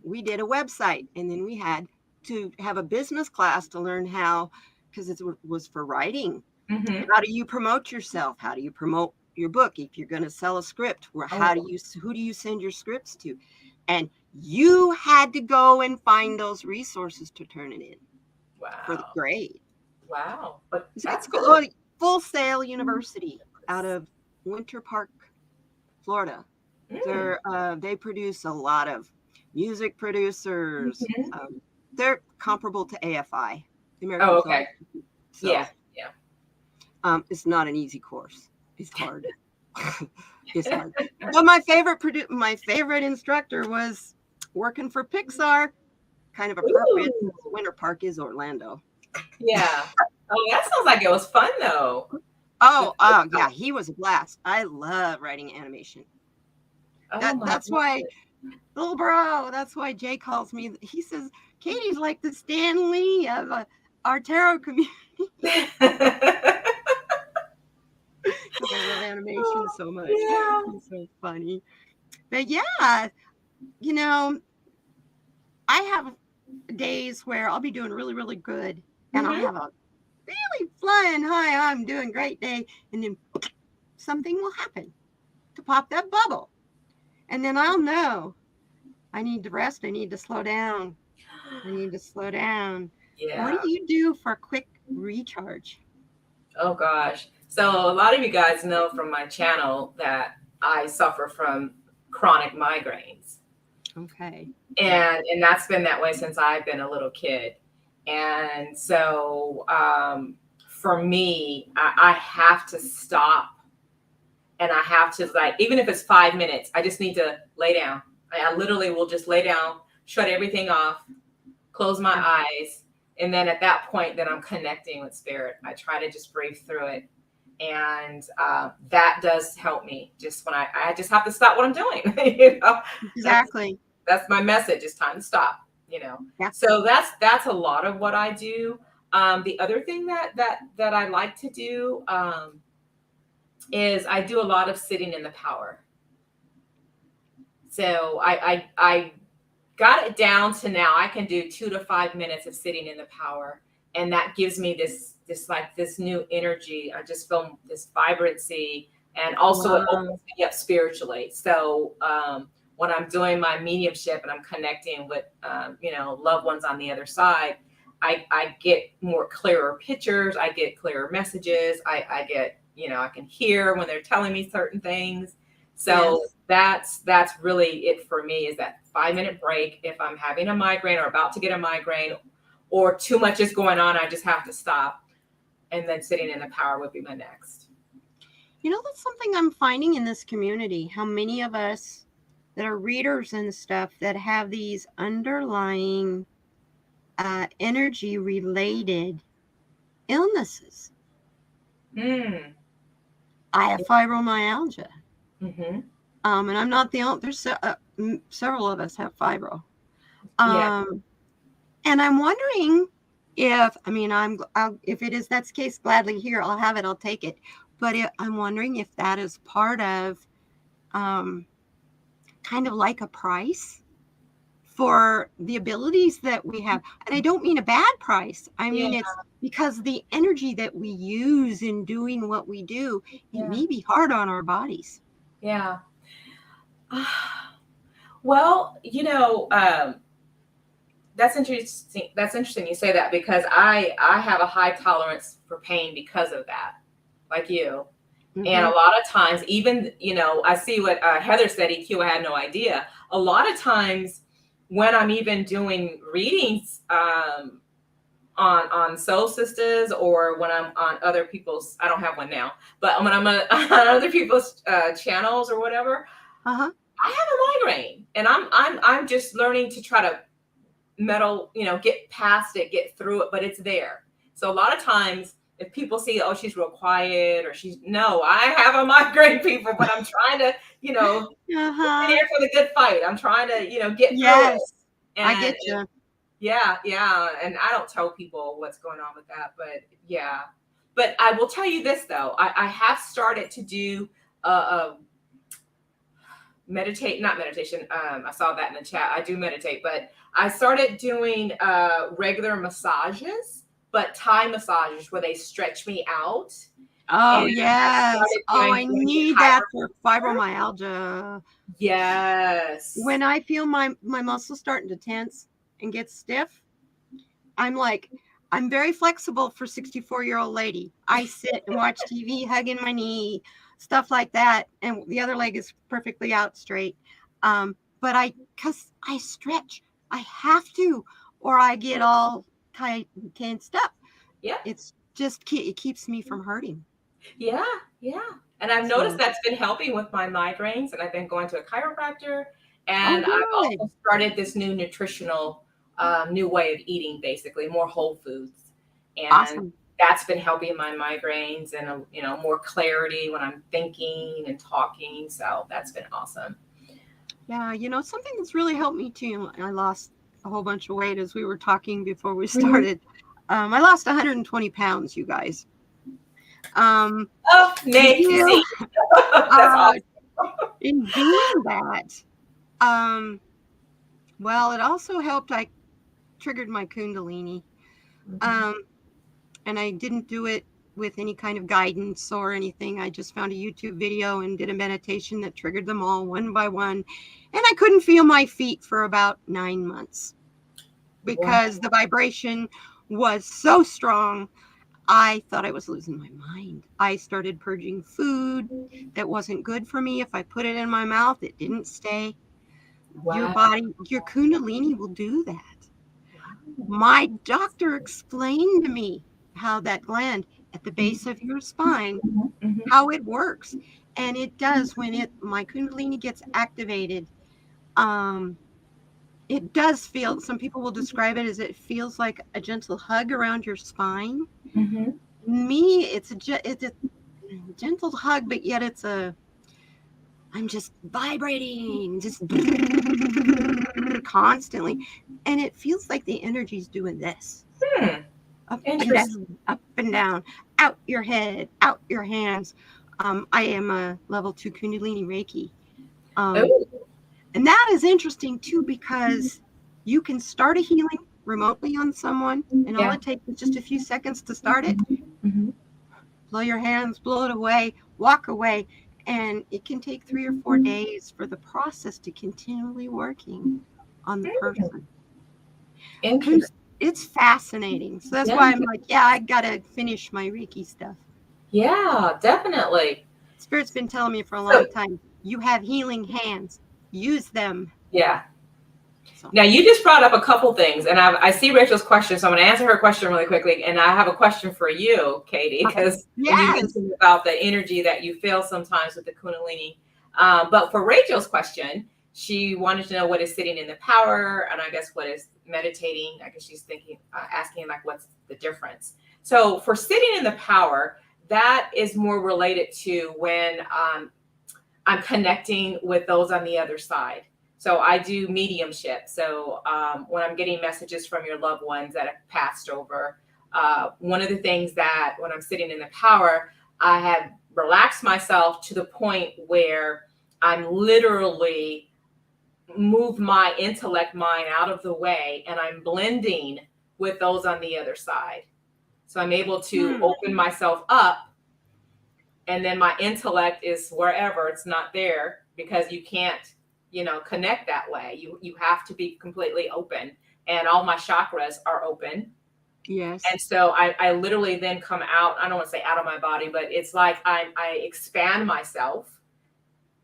We did a website, and then we had to have a business class to learn how, because it was for writing. Mm-hmm. How do you promote yourself? How do you promote your book? If you're going to sell a script, who do you send your scripts to? And you had to go and find those resources to turn it in. Wow. For the grade. Wow. But that's cool. Full Sail University out of Winter Park, Florida. They produce a lot of music producers. Mm-hmm. They're comparable to AFI. The American okay. So, yeah. It's not an easy course. It's hard. It's hard. But my favorite instructor was working for Pixar. Kind of appropriate. Winter Park is Orlando. Yeah. Oh, that sounds like it was fun though. Oh, yeah, he was a blast. I love writing animation. That's why, little bro, that's why Jay calls me. He says, Katie's like the Stan Lee of our tarot community. Because I love animation so much. Yeah. It's so funny. But yeah, you know, I have days where I'll be doing really, really good, and I'll Mm-hmm. have a really flying high, I'm doing great day, and then something will happen to pop that bubble. And then I'll know I need to rest, I need to slow down. I need to slow down. What Yeah. do you do for a quick recharge? Oh gosh. So a lot of you guys know from my channel that I suffer from chronic migraines. Okay. And that's been that way since I've been a little kid. And so for me, I have to stop, and I have to, like, even if it's 5 minutes, I just need to lay down. I literally will just lay down, shut everything off, close my eyes. And then at that point, then I'm connecting with spirit. I try to just breathe through it. And that does help me just when I just have to stop what I'm doing. You know, Exactly. that's my message. It's time to stop, you know. Yeah. So that's a lot of what I do. The other thing that I like to do is I do a lot of sitting in the power. So I got it down to now I can do 2 to 5 minutes of sitting in the power, and that gives me this new energy. I just feel this vibrancy, and also it opens me up spiritually. So when I'm doing my mediumship and I'm connecting with loved ones on the other side, I get more clearer pictures, I get clearer messages, I get, I can hear when they're telling me certain things. So that's really it for me, is that 5-minute break. If I'm having a migraine or about to get a migraine, or too much is going on, I just have to stop. And then sitting in the power would be my next. That's something I'm finding in this community, how many of us that are readers and stuff that have these underlying energy related illnesses. I have fibromyalgia. Mm-hmm. And I'm not the only, there's several of us have fibro. And I'm wondering if, if it is that's the case, gladly here, I'll have it, I'll take it. But I'm wondering if that is part of kind of like a price for the abilities that we have. And I don't mean a bad price. I mean, it's because the energy that we use in doing what we do, it may be hard on our bodies. Yeah. Well, that's interesting. That's interesting you say that, because I have a high tolerance for pain because of that, like you. Mm-hmm. And a lot of times, even, I see what Heather said, EQ, I had no idea. A lot of times when I'm even doing readings on Soul Sistas, or when I'm on other people's, I don't have one now, but when I'm on other people's channels or whatever, I have a migraine, and I'm just learning to try to get past it, get through it, but it's there. So a lot of times if people see, oh, she's real quiet, or no, I have a migraine, people, but I'm trying to, be there for the good fight. I'm trying to, get through it. And, I get you. Yeah. And I don't tell people what's going on with that, but yeah. But I will tell you this though, I have started to do not meditation. I saw that in the chat. I do meditate, but I started doing regular massages, but Thai massages where they stretch me out. Oh, yes. I need that for fibromyalgia. Yes. When I feel my muscles starting to tense and get stiff, I'm very flexible for 64-year-old lady. I sit and watch TV, hugging my knee, stuff like that. And the other leg is perfectly out straight. But because I stretch, I have to, or I get all tight and tensed up. Yeah. It's just, it keeps me from hurting. Yeah. And I've noticed that's been helping with my migraines, and I've been going to a chiropractor, and I've also started this new nutritional, new way of eating, basically more whole foods. And that's been helping my migraines, and, more clarity when I'm thinking and talking. So that's been awesome. Yeah. Something that's really helped me too. I lost a whole bunch of weight as we were talking before we started. I lost 120 pounds, you guys. Oh, Nick, you- see? That's awesome. In doing that, well, it also helped. I triggered my Kundalini. And I didn't do it with any kind of guidance or anything. I just found a YouTube video and did a meditation that triggered them all one by one. And I couldn't feel my feet for about 9 months because the vibration was so strong. I thought I was losing my mind. I started purging food that wasn't good for me. If I put it in my mouth, it didn't stay. Your body, your Kundalini will do that. My doctor explained to me how that gland at the base of your spine, how it works. And it does when my Kundalini gets activated. It does feel, some people will describe it as it feels like a gentle hug around your spine. Me, it's a gentle hug, but yet I'm just vibrating, just constantly. And it feels like the energy's doing this. Up and down, out your head, out your hands. I am a level 2 Kundalini Reiki. And that is interesting too, because you can start a healing remotely on someone, and all it takes is just a few seconds to start it. Blow your hands, blow it away, walk away. And it can take 3 or 4 days for the process to continually working on the person. Interesting. It's fascinating. So that's why I'm like, I got to finish my Reiki stuff. Yeah, definitely. Spirit's been telling me for a long time, you have healing hands. Use them. Yeah. So. Now, you just brought up a couple things, and I see Rachel's question, so I'm going to answer her question really quickly. And I have a question for you, Katie, because you mentioned about the energy that you feel sometimes with the Kundalini. But for Rachel's question, she wanted to know what is sitting in the power, and I guess what is meditating. I guess she's thinking, asking like, what's the difference? So for sitting in the power, that is more related to when I'm connecting with those on the other side. So I do mediumship. So when I'm getting messages from your loved ones that have passed over, one of the things that when I'm sitting in the power, I have relaxed myself to the point where I'm literally moved my intellect mind out of the way, and I'm blending with those on the other side. So I'm able to open myself up, and then my intellect is wherever, it's not there, because you can't, connect that way. You have to be completely open, and all my chakras are open. Yes. And so I literally then come out, I don't want to say out of my body, but it's like I expand myself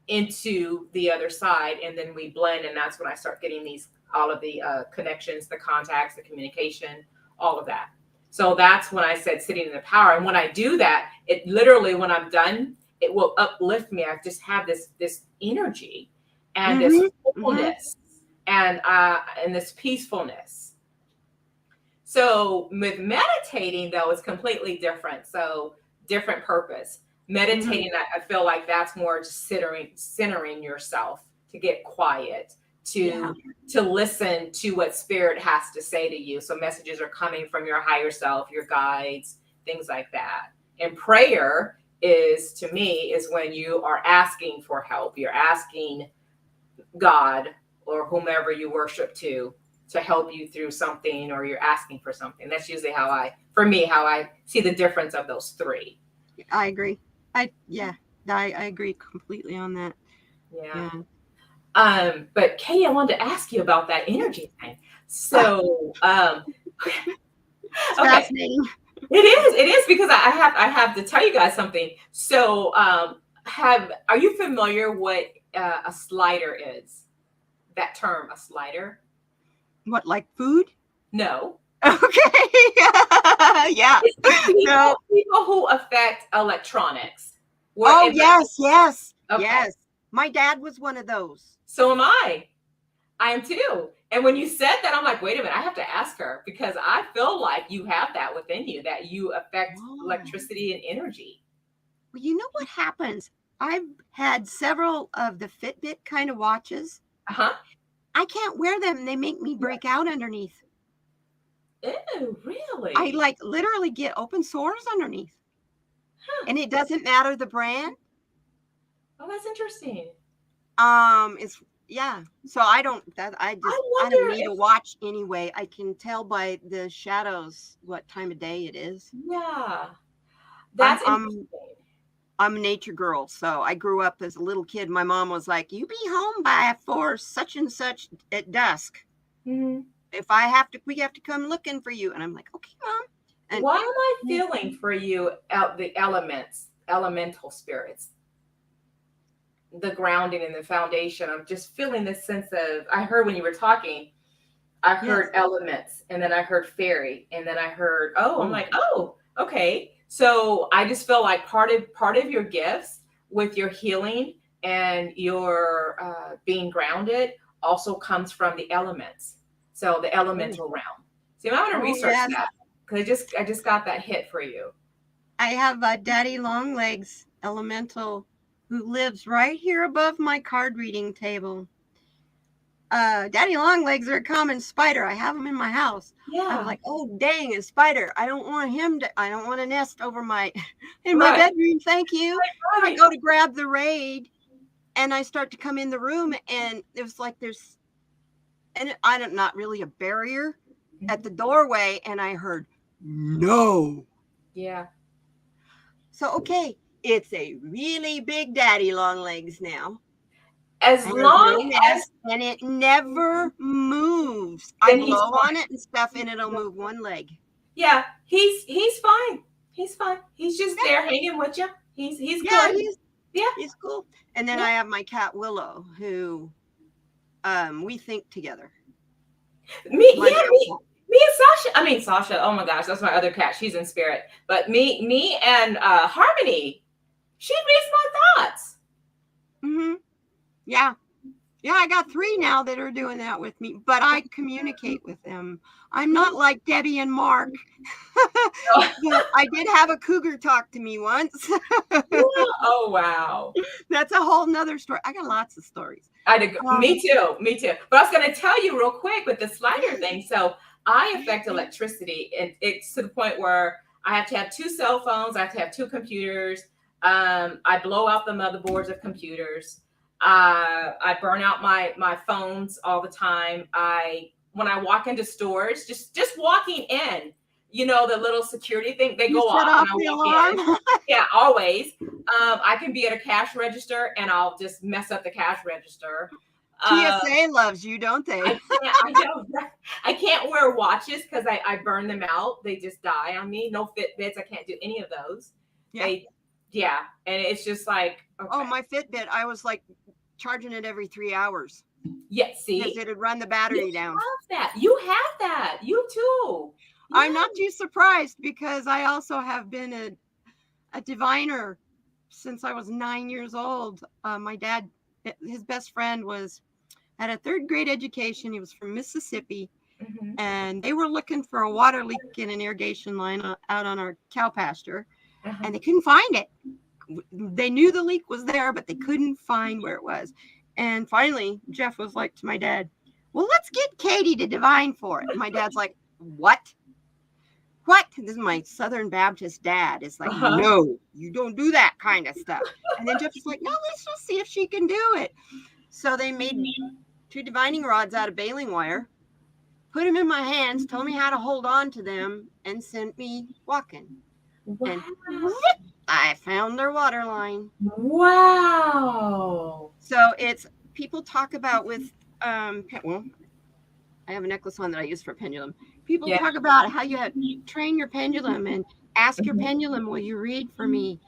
into the other side, and then we blend, and that's when I start getting all of the connections, the contacts, the communication, all of that. So that's when I said sitting in the power. And when I do that, it literally, when I'm done, it will uplift me. I just have this energy and this fullness and this peacefulness. So with meditating, though, it's completely different. So different purpose. Meditating, I feel like that's more just centering yourself, to get quiet, to listen to what spirit has to say to you. So messages are coming from your higher self, your guides, things like that. And prayer is, to me, is when you are asking for help. You're asking God or whomever you worship to help you through something, or you're asking for something. That's usually how I see the difference of those three. I agree. I agree completely on that. Yeah. But Katie, I wanted to ask you about that energy thing. So, it's fascinating. It is because I have to tell you guys something. So, are you familiar what a slider is? That term, a slider? What, like food? No. Okay. Yeah. People who affect electronics. Yes. Okay. Yes. My dad was one of those. So am I. I am too. And when you said that, I'm like, wait a minute, I have to ask her, because I feel like you have that within you, that you affect electricity and energy. Well, you know what happens? I've had several of the Fitbit kind of watches. Uh-huh. I can't wear them. They make me break out underneath. Ew, really? I like literally get open sores underneath. Huh. And it doesn't matter the brand. Oh, that's interesting. It's yeah. So I don't don't need a watch anyway. I can tell by the shadows what time of day it is. Yeah. That's interesting. I'm a nature girl, so I grew up as a little kid. My mom was like, "You be home by 4 such and such at dusk. Mm-hmm. If we have to come looking for you." And I'm like, "Okay, Mom." And why am I feeling for you out the elemental spirits? The grounding and the foundation. I'm just feeling this sense of, I heard when you were talking, I heard elements, and then I heard fairy, and then I heard, I'm like, oh, okay. So I just feel like part of your gifts with your healing and your being grounded also comes from the elements. So the elemental realm. So you might want to research that, because I just got that hit for you. I have Daddy Longlegs elemental who lives right here above my card reading table. Daddy Longlegs are a common spider. I have him in my house. Yeah. I was like, oh dang, a spider. I don't want to nest over my bedroom. Thank you. Right. I go to grab the raid and I start to come in the room, and it was like not really a barrier at the doorway, and I heard no. Yeah. So okay, it's a really big Daddy Longlegs now. As long as and it never moves. I blow on it and stuff, and it'll move one leg. Yeah, he's fine. He's fine. He's just there hanging with you. He's good. He's cool. And then I have my cat Willow, who we think together. Me and Sasha. Oh my gosh, that's my other cat. She's in spirit. But me and Harmony, she reads my thoughts. Mm-hmm. Yeah. Yeah, I got 3 now that are doing that with me, but I communicate with them. I'm not like Debbie and Mark. But I did have a cougar talk to me once. Oh, wow. That's a whole nother story. I got lots of stories. Me too. But I was going to tell you real quick with the slider thing. So I affect electricity, and it's to the point where I have to have 2 cell phones. I have to have 2 computers. I blow out the motherboards of computers. I burn out my phones all the time. When I walk into stores, just walking in, the little security thing, they go off when I walk in. Yeah, always. I can be at a cash register and I'll just mess up the cash register. TSA loves you, don't they? I can't wear watches because I burn them out. They just die on me. No Fitbits. I can't do any of those. Yeah. And it's just like, okay. Oh, my Fitbit, I was like charging it every 3 hours. Yeah, see? Because it'd run the battery down. You have that. You too. Yeah. I'm not too surprised, because I also have been a diviner since I was 9 years old. My dad, his best friend had a 3rd grade education. He was from Mississippi. Mm-hmm. And they were looking for a water leak in an irrigation line out on our cow pasture. Uh-huh. And they couldn't find it. They knew the leak was there, but they couldn't find where it was. And finally, Jeff was like to my dad, well, let's get Katie to divine for it. And my dad's like, what? This is my Southern Baptist dad. It's like, no, you don't do that kind of stuff. And then Jeff was like, no, let's just see if she can do it. So they made 2 divining rods out of baling wire, put them in my hands, told me how to hold on to them, and sent me walking. Wow. And I found their water line. Wow. So it's, people talk about with, I have a necklace on that I use for pendulum. People talk about how you train your pendulum and ask your pendulum, will you read for me?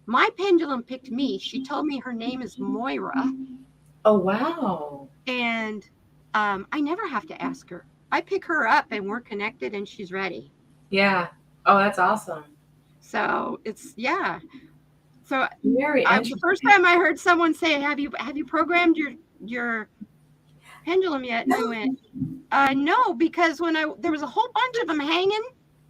My pendulum picked me. She told me her name is Moira. Oh, wow. And I never have to ask her. I pick her up and we're connected and she's ready. Yeah. Oh, that's awesome. So it's, So very the first time I heard someone say, have you programmed your pendulum yet? And I went, no, because there was a whole bunch of them hanging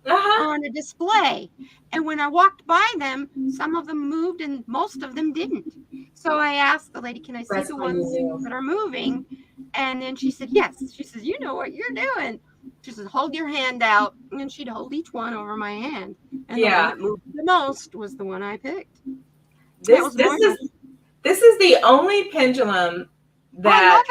on a display. And when I walked by them, some of them moved and most of them didn't. So I asked the lady, can I see the ones that are moving? And then she said, yes. She says, you know what you're doing. She said, hold your hand out. And she'd hold each one over my hand. And the one Yeah. that moved the most was the one I picked. This is the only pendulum that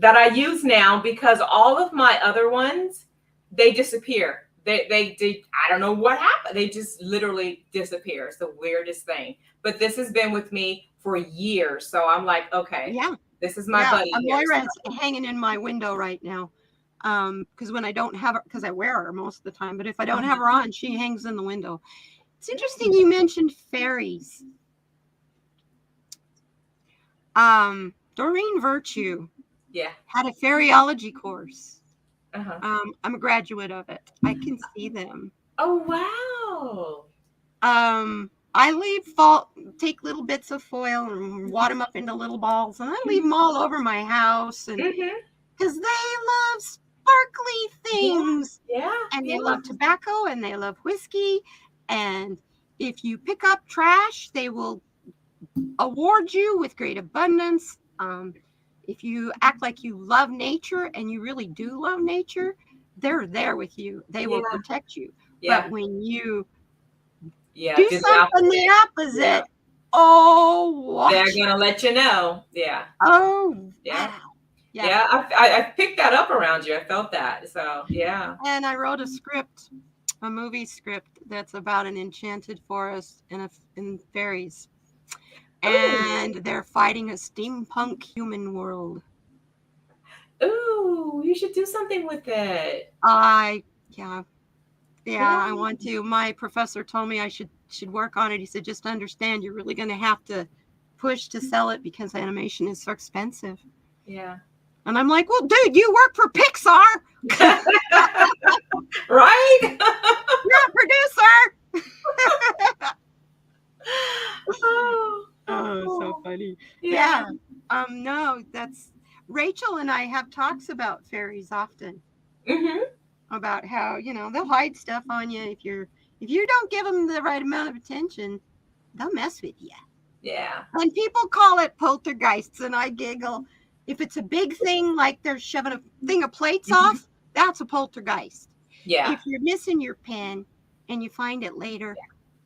I use now, because all of my other ones, they disappear. They I don't know what happened. They just literally disappear. It's the weirdest thing. But this has been with me for years. So I'm like, okay, yeah, this is my buddy. Moira's hanging in my window right now. Because when I don't have her, because I wear her most of the time, but if I don't have her on, she hangs in the window. It's interesting you mentioned fairies. Doreen Virtue had a fairyology course. I'm a graduate of it. I can see them. Oh, wow. I take little bits of foil and wad them up into little balls, and I leave them all over my house, and because they love sparkly things, and they love tobacco, and they love whiskey, and if you pick up trash, they will award you with great abundance. If you act like you love nature, and you really do love nature, they're there with you. They will protect you. But when you do something the opposite, they're gonna let you know. I picked that up around you. I felt that. So and I wrote a movie script that's about an enchanted forest and fairies. And they're fighting a steampunk human world. Ooh, you should do something with it. I want to. My professor told me I should work on it. He said, just understand, you're really going to have to push to sell it because animation is so expensive. Yeah. And I'm like, well, dude, you work for Pixar. Right? You're a producer. Oh, so funny. Yeah. No, that's Rachel and I have talks about fairies often. About how, they'll hide stuff on you if you don't give them the right amount of attention, they'll mess with you. Yeah. And people call it poltergeists, and I giggle. If it's a big thing, like they're shoving a thing of plates off, that's a poltergeist. Yeah. If you're missing your pen and you find it later,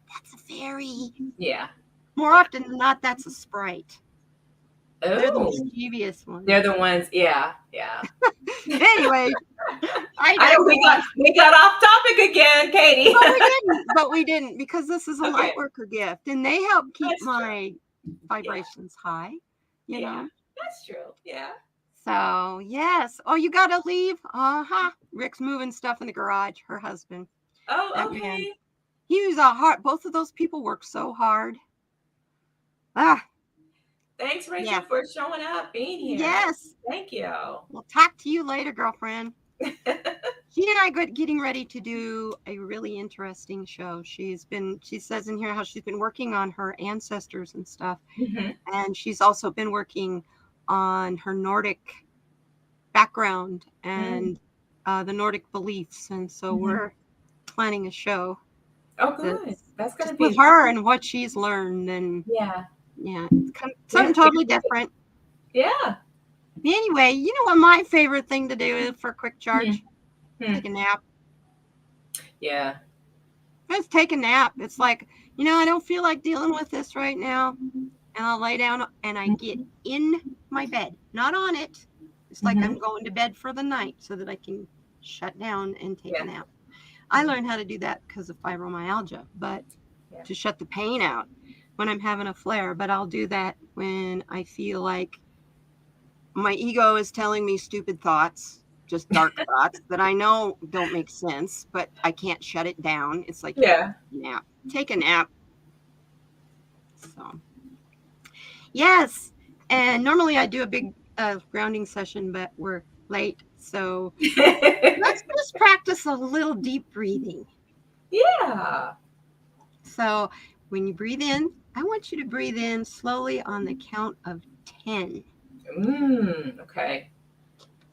that's a fairy. Yeah. More often than not, that's a sprite. Oh. They're the mischievous ones. They're the ones, yeah. Anyway, we got off topic again, Katie. But we didn't, because this is a Lightworker gift, and they help keep my vibrations high. You know, that's true. Yeah. So yes. Oh, you gotta leave. Rick's moving stuff in the garage. Her husband. Oh, okay. Man, he was both of those people work so hard. Thanks, Rachel, for showing up, being here. Yes. Thank you. We'll talk to you later, girlfriend. She and I are getting ready to do a really interesting show. She says in here how she's been working on her ancestors and stuff. And she's also been working on her Nordic background and the Nordic beliefs. And so we're planning a show. Oh, good. That's going to be with her and what she's learned. And it's something totally different. Yeah. Anyway, you know what my favorite thing to do is for a quick charge? Take a nap. Yeah. Just take a nap. It's like, I don't feel like dealing with this right now. And I'll lay down and I get in my bed, not on it. It's like I'm going to bed for the night so that I can shut down and take a nap. I learned how to do that because of fibromyalgia, but to shut the pain out when I'm having a flare. But I'll do that when I feel like my ego is telling me stupid thoughts, just dark thoughts that I know don't make sense, but I can't shut it down. It's like, nap. Take a nap. So, yes. And normally I do a big grounding session, but we're late. So let's just practice a little deep breathing. Yeah. So when you breathe in, I want you to breathe in slowly on the count of 10. Okay.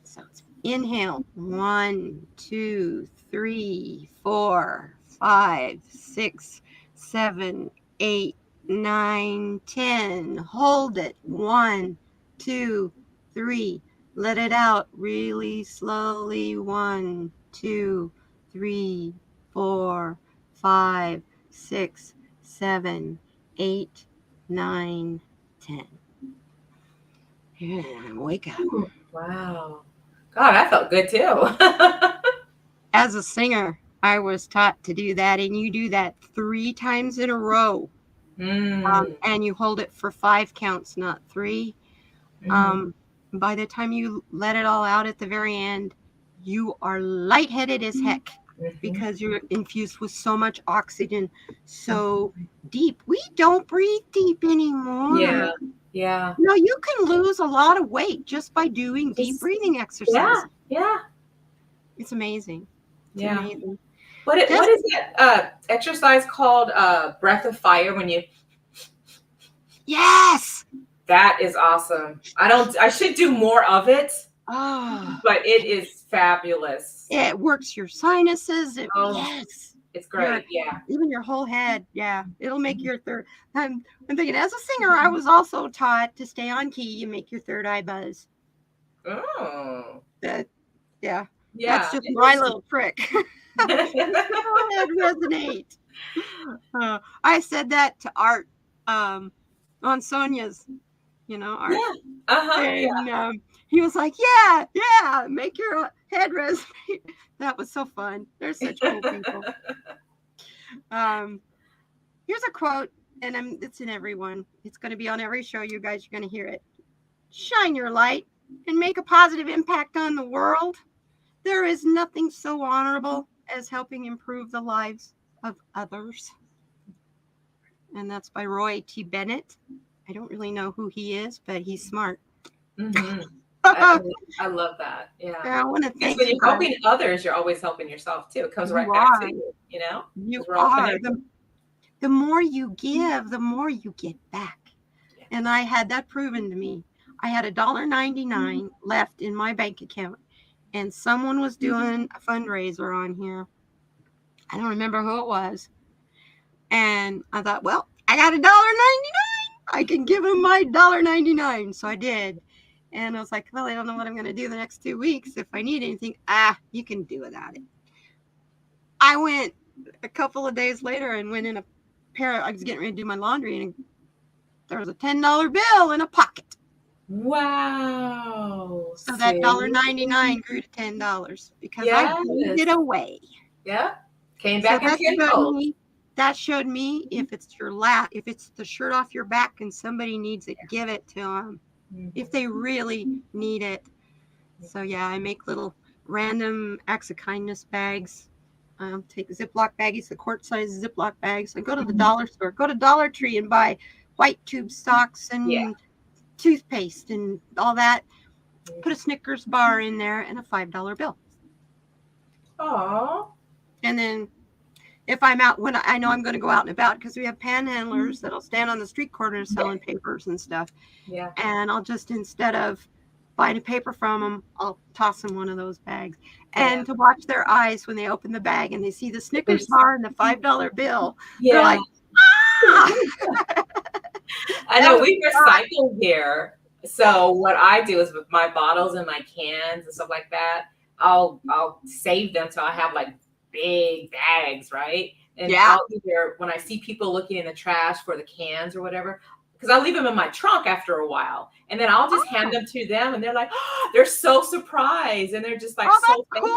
So inhale 1, 2, 3, 4, 5, 6, 7, 8, 9, 10. Hold it. 1, 2, 3. Let it out really slowly. 1, 2, 3, 4, 5, 6, 7, 8, 9, 10. Yeah, wake up. Wow. God, I felt good too. As a singer, I was taught to do that, and you do that 3 times in a row. And you hold it for 5 counts, not 3. By the time you let it all out at the very end, you are lightheaded as heck because you're infused with so much oxygen, so deep. We don't breathe deep anymore. Yeah. No, you can lose a lot of weight just by doing deep breathing exercises. Yeah. It's amazing. It's Yeah. amazing. What is that exercise called? Breath of fire when you. Yes. That is awesome. I should do more of it. Oh, but it is fabulous. It works your sinuses. Yes. It's great. Even your whole head. Yeah. It'll make your third. I'm thinking, as a singer, I was also taught to stay on key. You make your third eye buzz. Oh. Yeah. That's just my little trick. Head resonate. I said that to Art on Sonia's, Art. And he was like, yeah, make your head resonate. That was so fun. They're such cool people. Here's a quote, and it's in everyone. It's going to be on every show. You guys are going to hear it. Shine your light and make a positive impact on the world. There is nothing so honorable as helping improve the lives of others. And that's by Roy T. Bennett. I don't really know who he is, but he's smart. I love that. Yeah. I want to thank when you're helping others, you're always helping yourself too. It comes right back to you, You are. The more you give, the more you get back. Yeah. And I had that proven to me. I had $1.99 left in my bank account, and someone was doing a fundraiser on here. I don't remember who it was. And I thought, well, I got $1.99. I can give them my $1.99. So I did. And I was like, well, I don't know what I'm going to do the next 2 weeks. If I need anything, you can do without it. I went a couple of days later and went in I was getting ready to do my laundry, and there was a $10 bill in a pocket. Wow. So that $1.99 grew to $10 because I gave it away. Yeah. Came back in tenfold. That showed me if it's if it's the shirt off your back and somebody needs it, give it to them. If they really need it. So I make little random acts of kindness bags. Take Ziploc baggies, the quart-size Ziploc bags. I go to the dollar store, go to Dollar Tree and buy white tube socks and toothpaste and all that. Put a Snickers bar in there and a $5 bill. Aww. And then if I'm out, when I know I'm going to go out and about, because we have panhandlers that'll stand on the street corners selling papers and stuff. Yeah. And I'll just, instead of buying a paper from them, I'll toss them one of those bags. And to watch their eyes when they open the bag and they see the Snickers bar and the $5 bill, they're like, I know we recycle here. So what I do is with my bottles and my cans and stuff like that, I'll save them so I have like big bags, right? And I'll either, when I see people looking in the trash for the cans or whatever, because I leave them in my trunk after a while, and then I'll just hand them to them, and they're like, they're so surprised, and they're just like, so cool.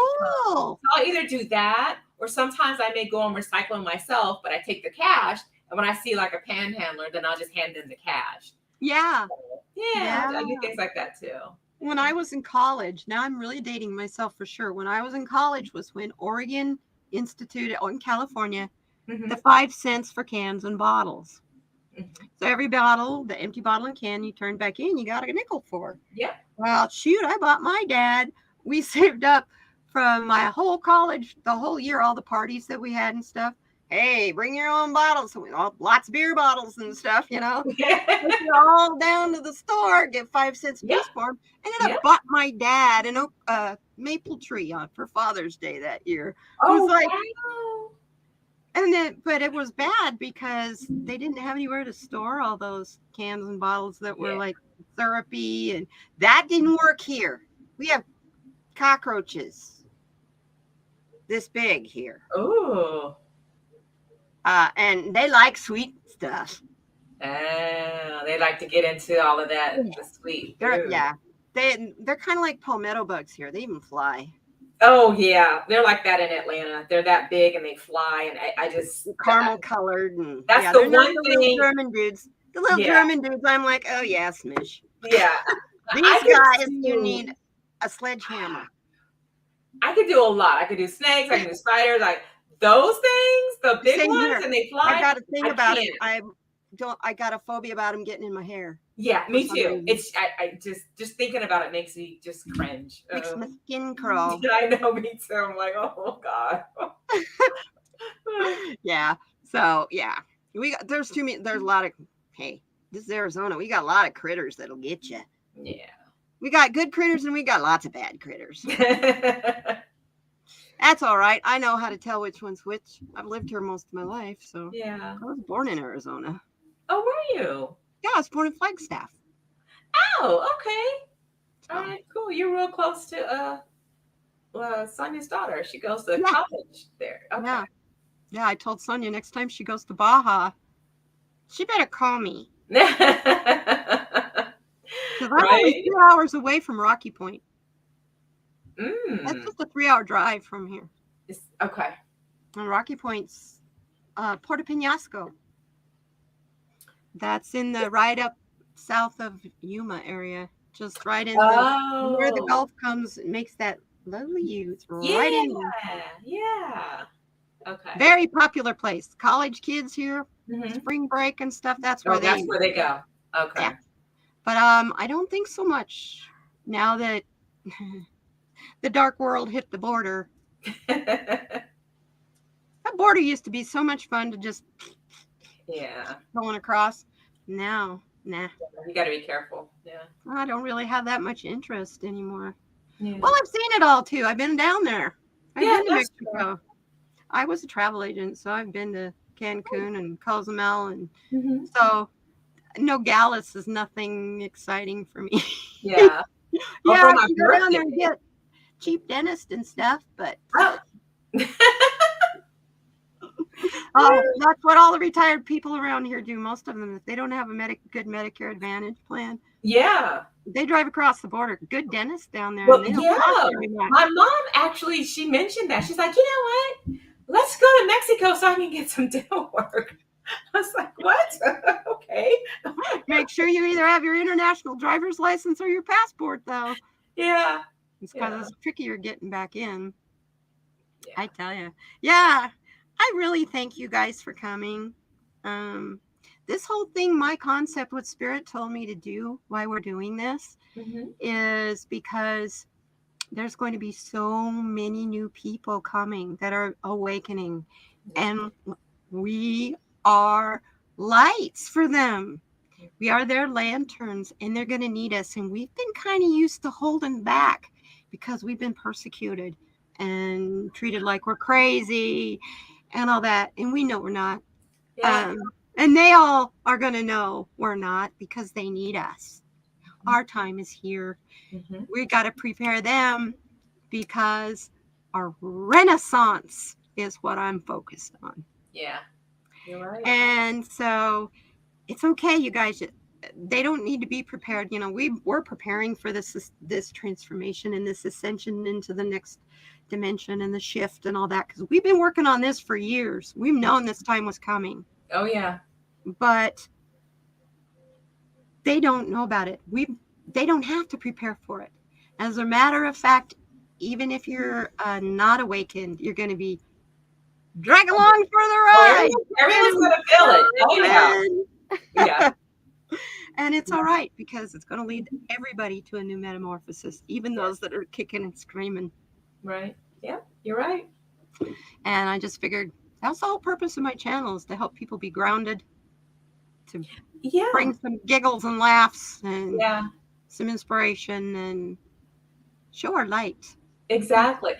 So I'll either do that, or sometimes I may go and recycle them myself, but I take the cash, and when I see like a panhandler, then I'll just hand them the cash. Yeah. So, I do things like that too. When I was in college, now I'm really dating myself for sure. When I was in college was when Oregon instituted in California the 5 cents for cans and bottles. So every bottle, the empty bottle and can you turn back in, you got a nickel for. Yeah. Well, shoot, I bought my dad. We saved up from my whole college, the whole year, all the parties that we had and stuff. Hey, bring your own bottles. So we all lots of beer bottles and stuff, Take it all down to the store, get 5 cents a piece for them. Ended up bought my dad an maple tree for Father's Day that year. Oh, wow. And then, but it was bad because they didn't have anywhere to store all those cans and bottles that were like syrupy, and that didn't work here. We have cockroaches. this big here. Ooh. And they like sweet stuff. They like to get into all of that, the sweet food. They're kind of like palmetto bugs here. They even fly. Oh yeah, they're like that in Atlanta. They're that big and they fly, and I just caramel colored, and that's the one thing. Little German dudes. The little German dudes. I'm like, oh yeah, smish. Yeah, these guys, you need a sledgehammer. I could do a lot. I could do snakes. I can do spiders. Like those things, the big Same ones, here. and they fly. I got a thing about it. I got a phobia about them getting in my hair. Yeah, me too. It's I just thinking about it makes me just cringe. Makes my skin crawl. I know, me too. I'm like, oh God. Yeah. So yeah, there's a lot of, hey, this is Arizona. We got a lot of critters that'll get you. Yeah. We got good critters and we got lots of bad critters. That's all right. I know how to tell which one's which. I've lived here most of my life, so yeah. I was born in Arizona. Oh, were you? Yeah, I was born in Flagstaff. Oh, okay. All right, cool. You're real close to Sonia's daughter. She goes to college there. Okay. Yeah, I told Sonia next time she goes to Baja, she better call me. Because I'm only 2 hours away from Rocky Point. That's just a 3-hour drive from here. Okay. And Rocky Point's Puerto Penasco. That's in the right up south of Yuma area. Just right in where the Gulf comes, it makes that lovely U. It's right in there. Yeah. Okay. Very popular place. College kids here, spring break and stuff. That's where that's where they go. Okay. Yeah. But I don't think so much now that the dark world hit the border. That border used to be so much fun to just going across. Now, nah. You got to be careful. Yeah. I don't really have that much interest anymore. Yeah. Well, I've seen it all too. I've been down there. I've been to Mexico. True. I was a travel agent, so I've been to Cancun and Cozumel, and so Nogales is nothing exciting for me. Yeah. Yeah, I can go down there and get cheap dentist and stuff, but that's what all the retired people around here do. Most of them, if they don't have a good Medicare Advantage plan, they drive across the border. Good dentist down there. Well, my mom actually, she mentioned that. She's like, you know what? Let's go to Mexico so I can get some dental work. I was like, what? Okay. Make sure you either have your international driver's license or your passport, though. Yeah. It's because it's trickier getting back in. Yeah. I tell you. Yeah. I really thank you guys for coming. This whole thing, my concept, what Spirit told me to do, why we're doing this, is because there's going to be so many new people coming that are awakening, and we are lights for them. We are their lanterns, and they're going to need us. And we've been kind of used to holding back because we've been persecuted and treated like we're crazy and all that. And we know we're not. Yeah. And they all are going to know we're not because they need us. Our time is here. We got to prepare them because our renaissance is what I'm focused on. Yeah, you're right. And so it's okay, you guys. They don't need to be prepared. You know, we're preparing for this transformation and this ascension into the next dimension and the shift and all that, because we've been working on this for years. We've known this time was coming. Oh, yeah. But they don't know about it. They don't have to prepare for it. As a matter of fact, even if you're not awakened, you're going to be dragged along for the ride. Everyone's going to feel it. Oh, yeah. Yeah. And it's all right, because it's going to lead everybody to a new metamorphosis, even those that are kicking and screaming. Right. Yeah, you're right. And I just figured that's the whole purpose of my channel, is to help people be grounded, to bring some giggles and laughs and some inspiration and show our light. Exactly.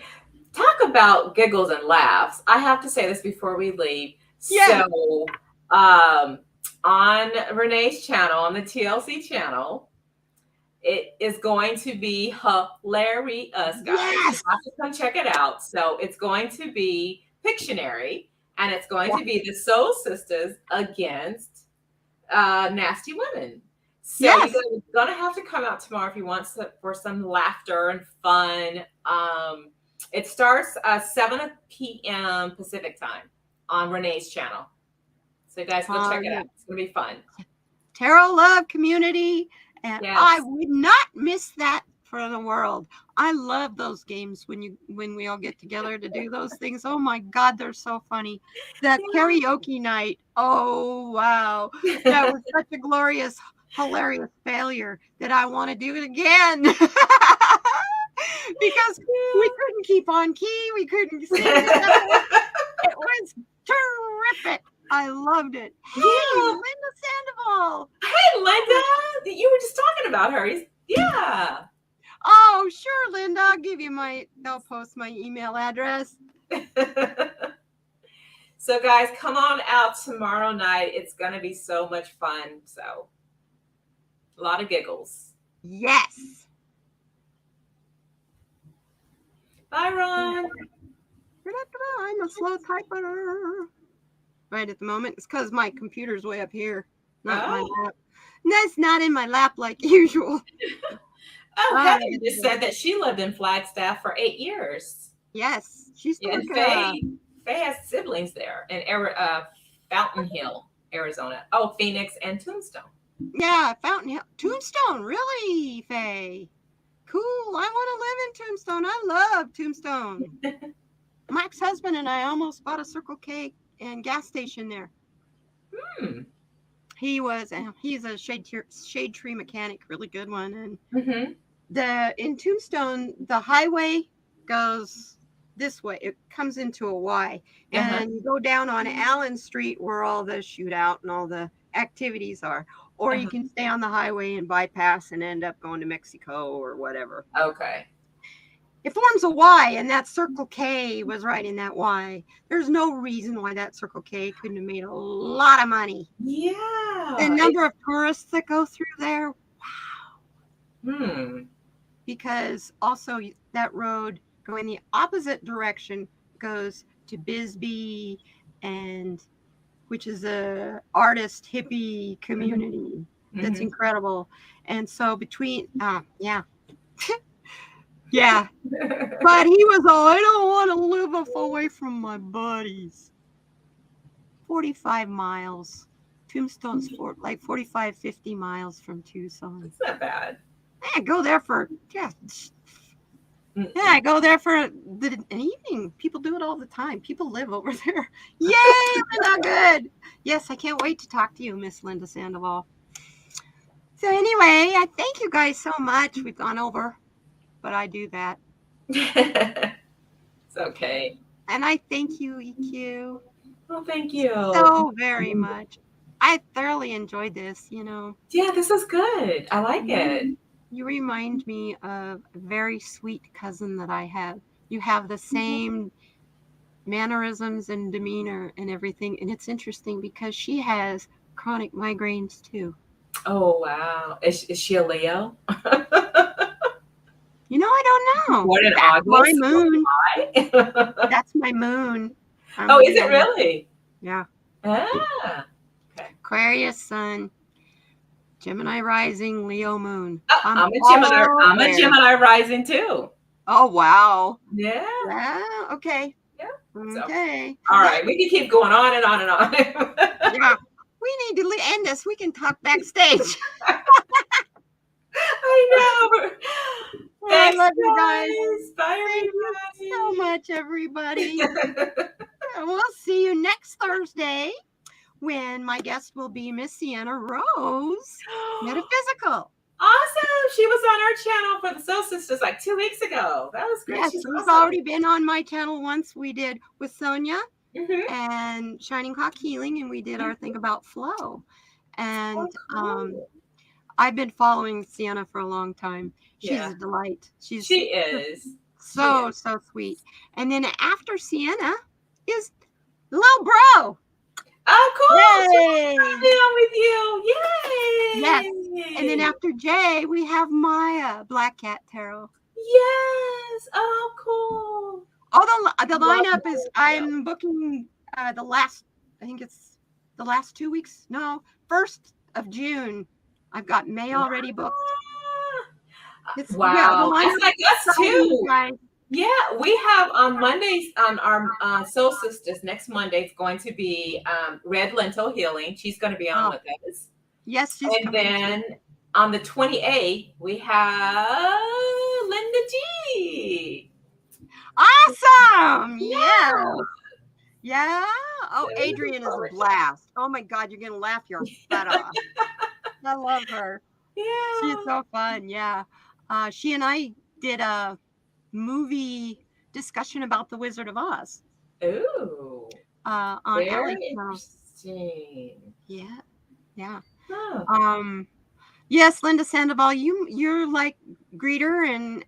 Talk about giggles and laughs. I have to say this before we leave. Yeah. So on Renee's channel, on the TLC channel, It is going to be hilarious, guys. Yes. You have to come check it out. So it's going to be Pictionary, and it's going to be the Soul Sisters against Nasty Women. So Yes. you're gonna have to come out tomorrow if you want for some laughter and fun. It starts 7 p.m. Pacific time on Renee's channel. So you guys go check it out. It's gonna be fun. Tarot Love community, and Yes. I would not miss that for the world. I love those games when we all get together to do those things. Oh my God, they're so funny. That karaoke night. Oh wow, that was such a glorious, hilarious failure that I want to do it again. Because we couldn't keep on key, we couldn't sing. It was terrific. I loved it. Hey, Linda Sandoval. Hey, Linda. You were just talking about her. Yeah. Oh, sure, Linda. I'll post my email address. So, guys, come on out tomorrow night. It's going to be so much fun. So, a lot of giggles. Yes. Bye, Ron. I'm a slow typer. Right at the moment. It's because my computer's way up here. Not my lap. That's not in my lap like usual. Heather just said that she lived in Flagstaff for 8 years. Yes. She's Faye has siblings there in Fountain Hill, Arizona. Oh, Phoenix and Tombstone. Yeah, Fountain Hill. Tombstone, really, Faye? Cool. I want to live in Tombstone. I love Tombstone. My ex-husband and I almost bought a Circle K and gas station there. He's a shade tree mechanic, really good one. And in Tombstone, the highway goes this way. It comes into a Y, and you go down on Allen Street where all the shootout and all the activities are, or you can stay on the highway and bypass and end up going to Mexico or whatever. Okay. It forms a Y, and that Circle K was right in that Y. There's no reason why that Circle K couldn't have made a lot of money. Yeah. The number of tourists that go through there, wow. Because also that road going the opposite direction goes to Bisbee, which is a artist hippie community that's incredible. And so between, yeah. But he was I don't want to live away from my buddies. 45 miles. Tombstone's 45, 50 miles from Tucson. It's not bad. I go there for, I go there for an evening. People do it all the time. People live over there. Yay, Linda, good. Yes, I can't wait to talk to you, Miss Linda Sandoval. So anyway, I thank you guys so much. We've gone over, but I do that. It's okay. And I thank you, EQ. Well, thank you so very much. I thoroughly enjoyed this, Yeah, this is good. I like it. You remind me of a very sweet cousin that I have. You have the same mannerisms and demeanor and everything. And it's interesting because she has chronic migraines too. Oh, wow. Is she a Leo? I don't know. What an That's August. my moon. That's my moon. Oh, is it really? Yeah. Ah. Okay. Aquarius sun, Gemini rising, Leo moon. I'm a Gemini rising too. Oh, wow. Yeah. Wow. Okay. Yeah. Okay. So, all right. We can keep going on and on and on. Yeah. We need to end this. We can talk backstage. I know. I love you guys. Bye, Thank you so much, everybody. We'll see you next Thursday when my guest will be Miss Sienna Rose, Metaphysical. Awesome. She was on our channel for the Soul Sisters like 2 weeks ago. That was great. Yes, she's already been on my channel once. We did with Sonia and Shining Hawk Healing, and we did our thing about flow. And I've been following Sienna for a long time. She's a delight. She is so sweet. And then after Sienna is Little Bro. Oh, cool. Yay! Be on with you. Yay! Yes. And then after Jay, we have Maya, Black Cat Tarot. Yes. Oh, cool. Oh, the Love lineup is, it. I'm booking I think it's the last 2 weeks. No, 1st of June. I've got May already booked. It's, Wow. yeah, the lineup That's like us too. guys. Yeah, we have on Mondays on our Soul Sisters. Next Monday it's going to be Red Lentil Healing. She's going to be on with us. Yes, she's and coming. then on the 28th we have Linda G. Awesome! Yeah. Yeah. Oh, Adrian is a blast. Oh my God, you're gonna laugh your butt off. I love her. Yeah, she's so fun. Yeah. She and I did a movie discussion about the Wizard of Oz. Ooh. On Very Alex. interesting. Yeah. Yeah. Oh. Yes, Linda Sandoval, you're like Greeter and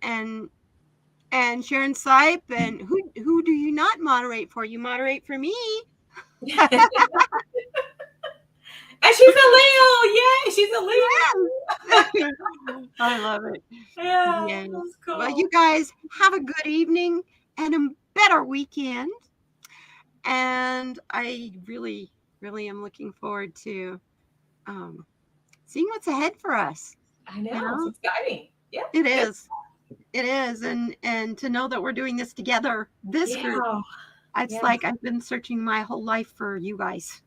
Sharon Sipe, and who do you not moderate for? You moderate for me. And she's a Leo. Yay, she's a Leo. I love it. Yeah, yes. That's cool. Well, you guys have a good evening and a better weekend. And I really, really am looking forward to seeing what's ahead for us. I know. It's exciting. Yeah. It is. It is. And to know that we're doing this together, this group, it's like I've been searching my whole life for you guys.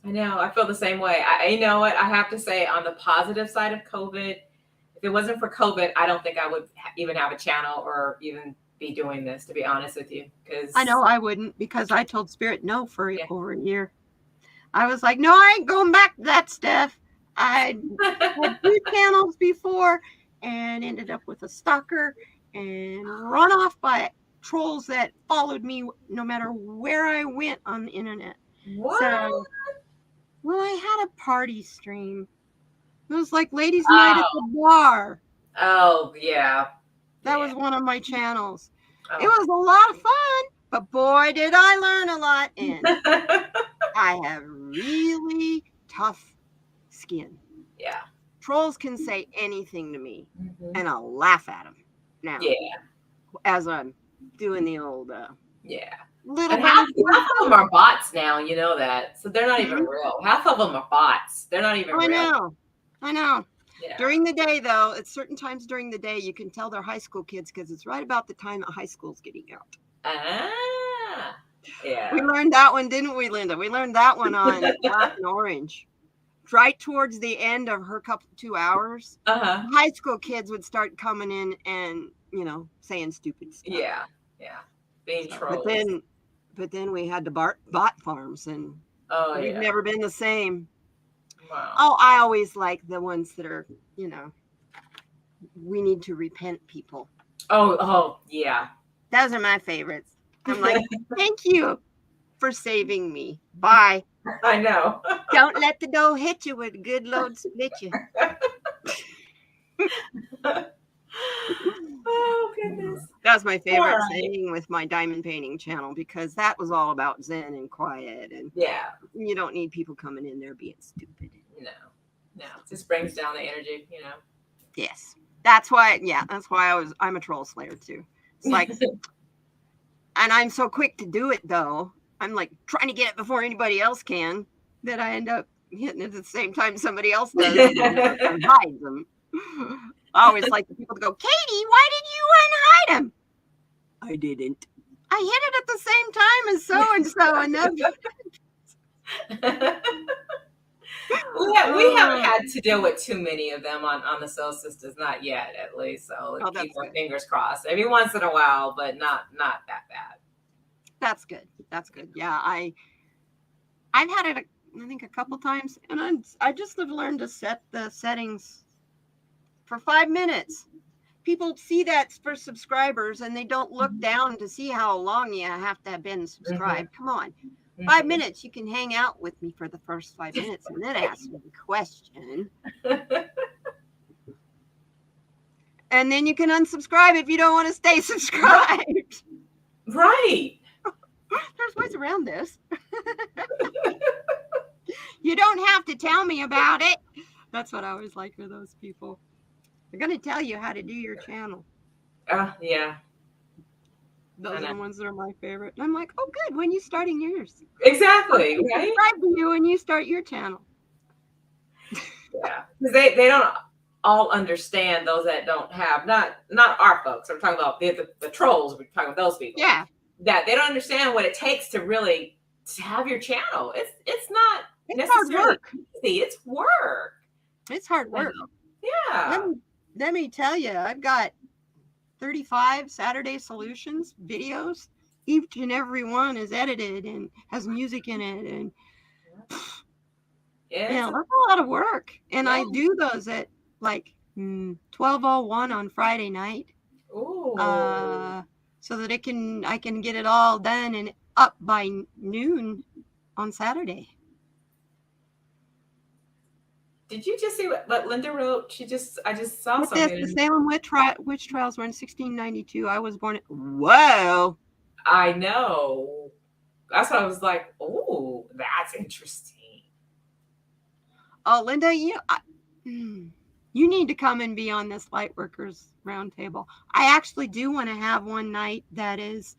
I know. I feel the same way. You know what? I have to say, on the positive side of COVID, if it wasn't for COVID, I don't think I would even have a channel or even be doing this, to be honest with you. Because I know I wouldn't, because I told Spirit no for over a year. I was like, no, I ain't going back to that stuff. I had 2 channels before and ended up with a stalker and run off by trolls that followed me no matter where I went on the internet. What? So, well, I had a party stream. It was like ladies' night at the bar. Oh, yeah. That was one of my channels. It was a lot of fun, but boy, did I learn a lot. And I have really tough skin. Yeah. Trolls can say anything to me, and I'll laugh at them now. Yeah. As I'm doing the old little. And half of them are bots now, you know that. So they're not even real. Half of them are bots. They're not even real. I know. Yeah. During the day, though, at certain times during the day, you can tell they're high school kids because it's right about the time that high school's getting out. Yeah. We learned that one, didn't we, Linda? We learned that one on Black and Orange. Right towards the end of her 2 hours, high school kids would start coming in and, saying stupid stuff. Yeah. Being trolls. But then we had the bot farms, and we've never been the same. Wow. Oh, I always like the ones that are, we need to repent people. Oh, yeah. Those are my favorites. I'm like, thank you for saving me. Bye. I know. Don't let the dough hit you with a good load split you. Oh, goodness. That was my favorite saying with my diamond painting channel, because that was all about zen and quiet. And you don't need people coming in there being stupid. No. It just brings down the energy, Yes. That's why I'm a troll slayer too. It's like, and I'm so quick to do it though. I'm like trying to get it before anybody else can, that I end up hitting it at the same time somebody else does and hides them. I always like the people to go, Katie, why did you unhide him? I didn't. I hit it at the same time as so-and-so. We haven't had to deal with too many of them on the Soul Sisters, not yet, at least. So keep our fingers crossed. Every once in a while, but not that bad. That's good. Yeah, I've had it, I think, a couple times, and I just have learned to set the settings for 5 minutes. People see that for subscribers, and they don't look down to see how long you have to have been subscribed. Come on. 5 minutes, you can hang out with me for the first 5 minutes and then ask me a question. And then you can unsubscribe if you don't want to stay subscribed. Right. There's ways around this. You don't have to tell me about it. That's what I always like for those people. They're going to tell you how to do your channel. Yeah. Those are the ones that are my favorite. And I'm like, oh, good. When you starting yours? Exactly. I'll Right. subscribe to you when you start your channel. Yeah, because they don't all understand, those that don't have, not our folks. I'm talking about the trolls. We're talking about those people. Yeah. That they don't understand what it takes to really to have your channel. It's not necessarily hard work. easy. It's work. It's hard work. Yeah. Let me tell you, I've got 35 Saturday Solutions videos. Each and every one is edited and has music in it, and that's a lot of work. And I do those at like 12:01 on Friday night. Ooh. So that I can get it all done and up by noon on Saturday. Did you just see what Linda wrote? I just saw With something. The Salem witch trials were in 1692. I was born. Whoa! I know. That's what I was like. Oh, that's interesting. Oh, Linda, you need to come and be on this Lightworkers Roundtable. I actually do want to have one night that is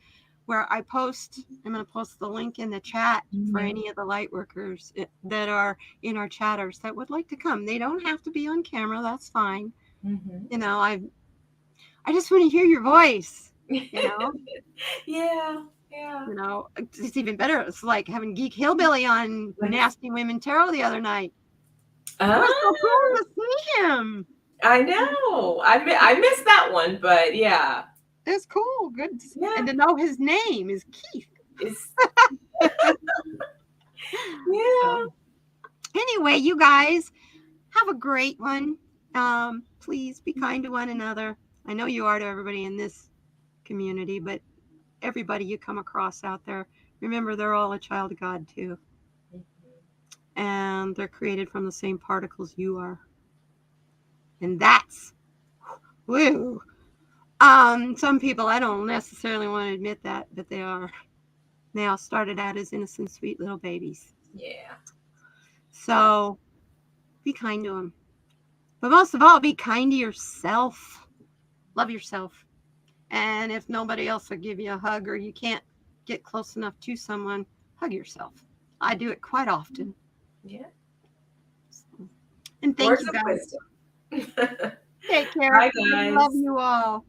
where I'm going to post the link in the chat for any of the Lightworkers that are in our chatters that would like to come. They don't have to be on camera. That's fine. You know, I just want to hear your voice, you know? Yeah. You know, it's even better. It's like having Geek Hillbilly on Nasty Women Tarot the other night. It was so cool to see him. I know. I missed that one, but yeah. It's cool. Good. Yeah. And to know his name is Keith. Yeah. Anyway, you guys have a great one. Please be kind to one another. I know you are to everybody in this community, but everybody you come across out there, remember they're all a child of God too. And they're created from the same particles you are. And that's woo. Some people, I don't necessarily want to admit that, but they are. They all started out as innocent, sweet little babies. Yeah. So be kind to them. But most of all, be kind to yourself. Love yourself. And if nobody else will give you a hug or you can't get close enough to someone, hug yourself. I do it quite often. Yeah. And thank you guys. Take care. Bye, guys. Love you all.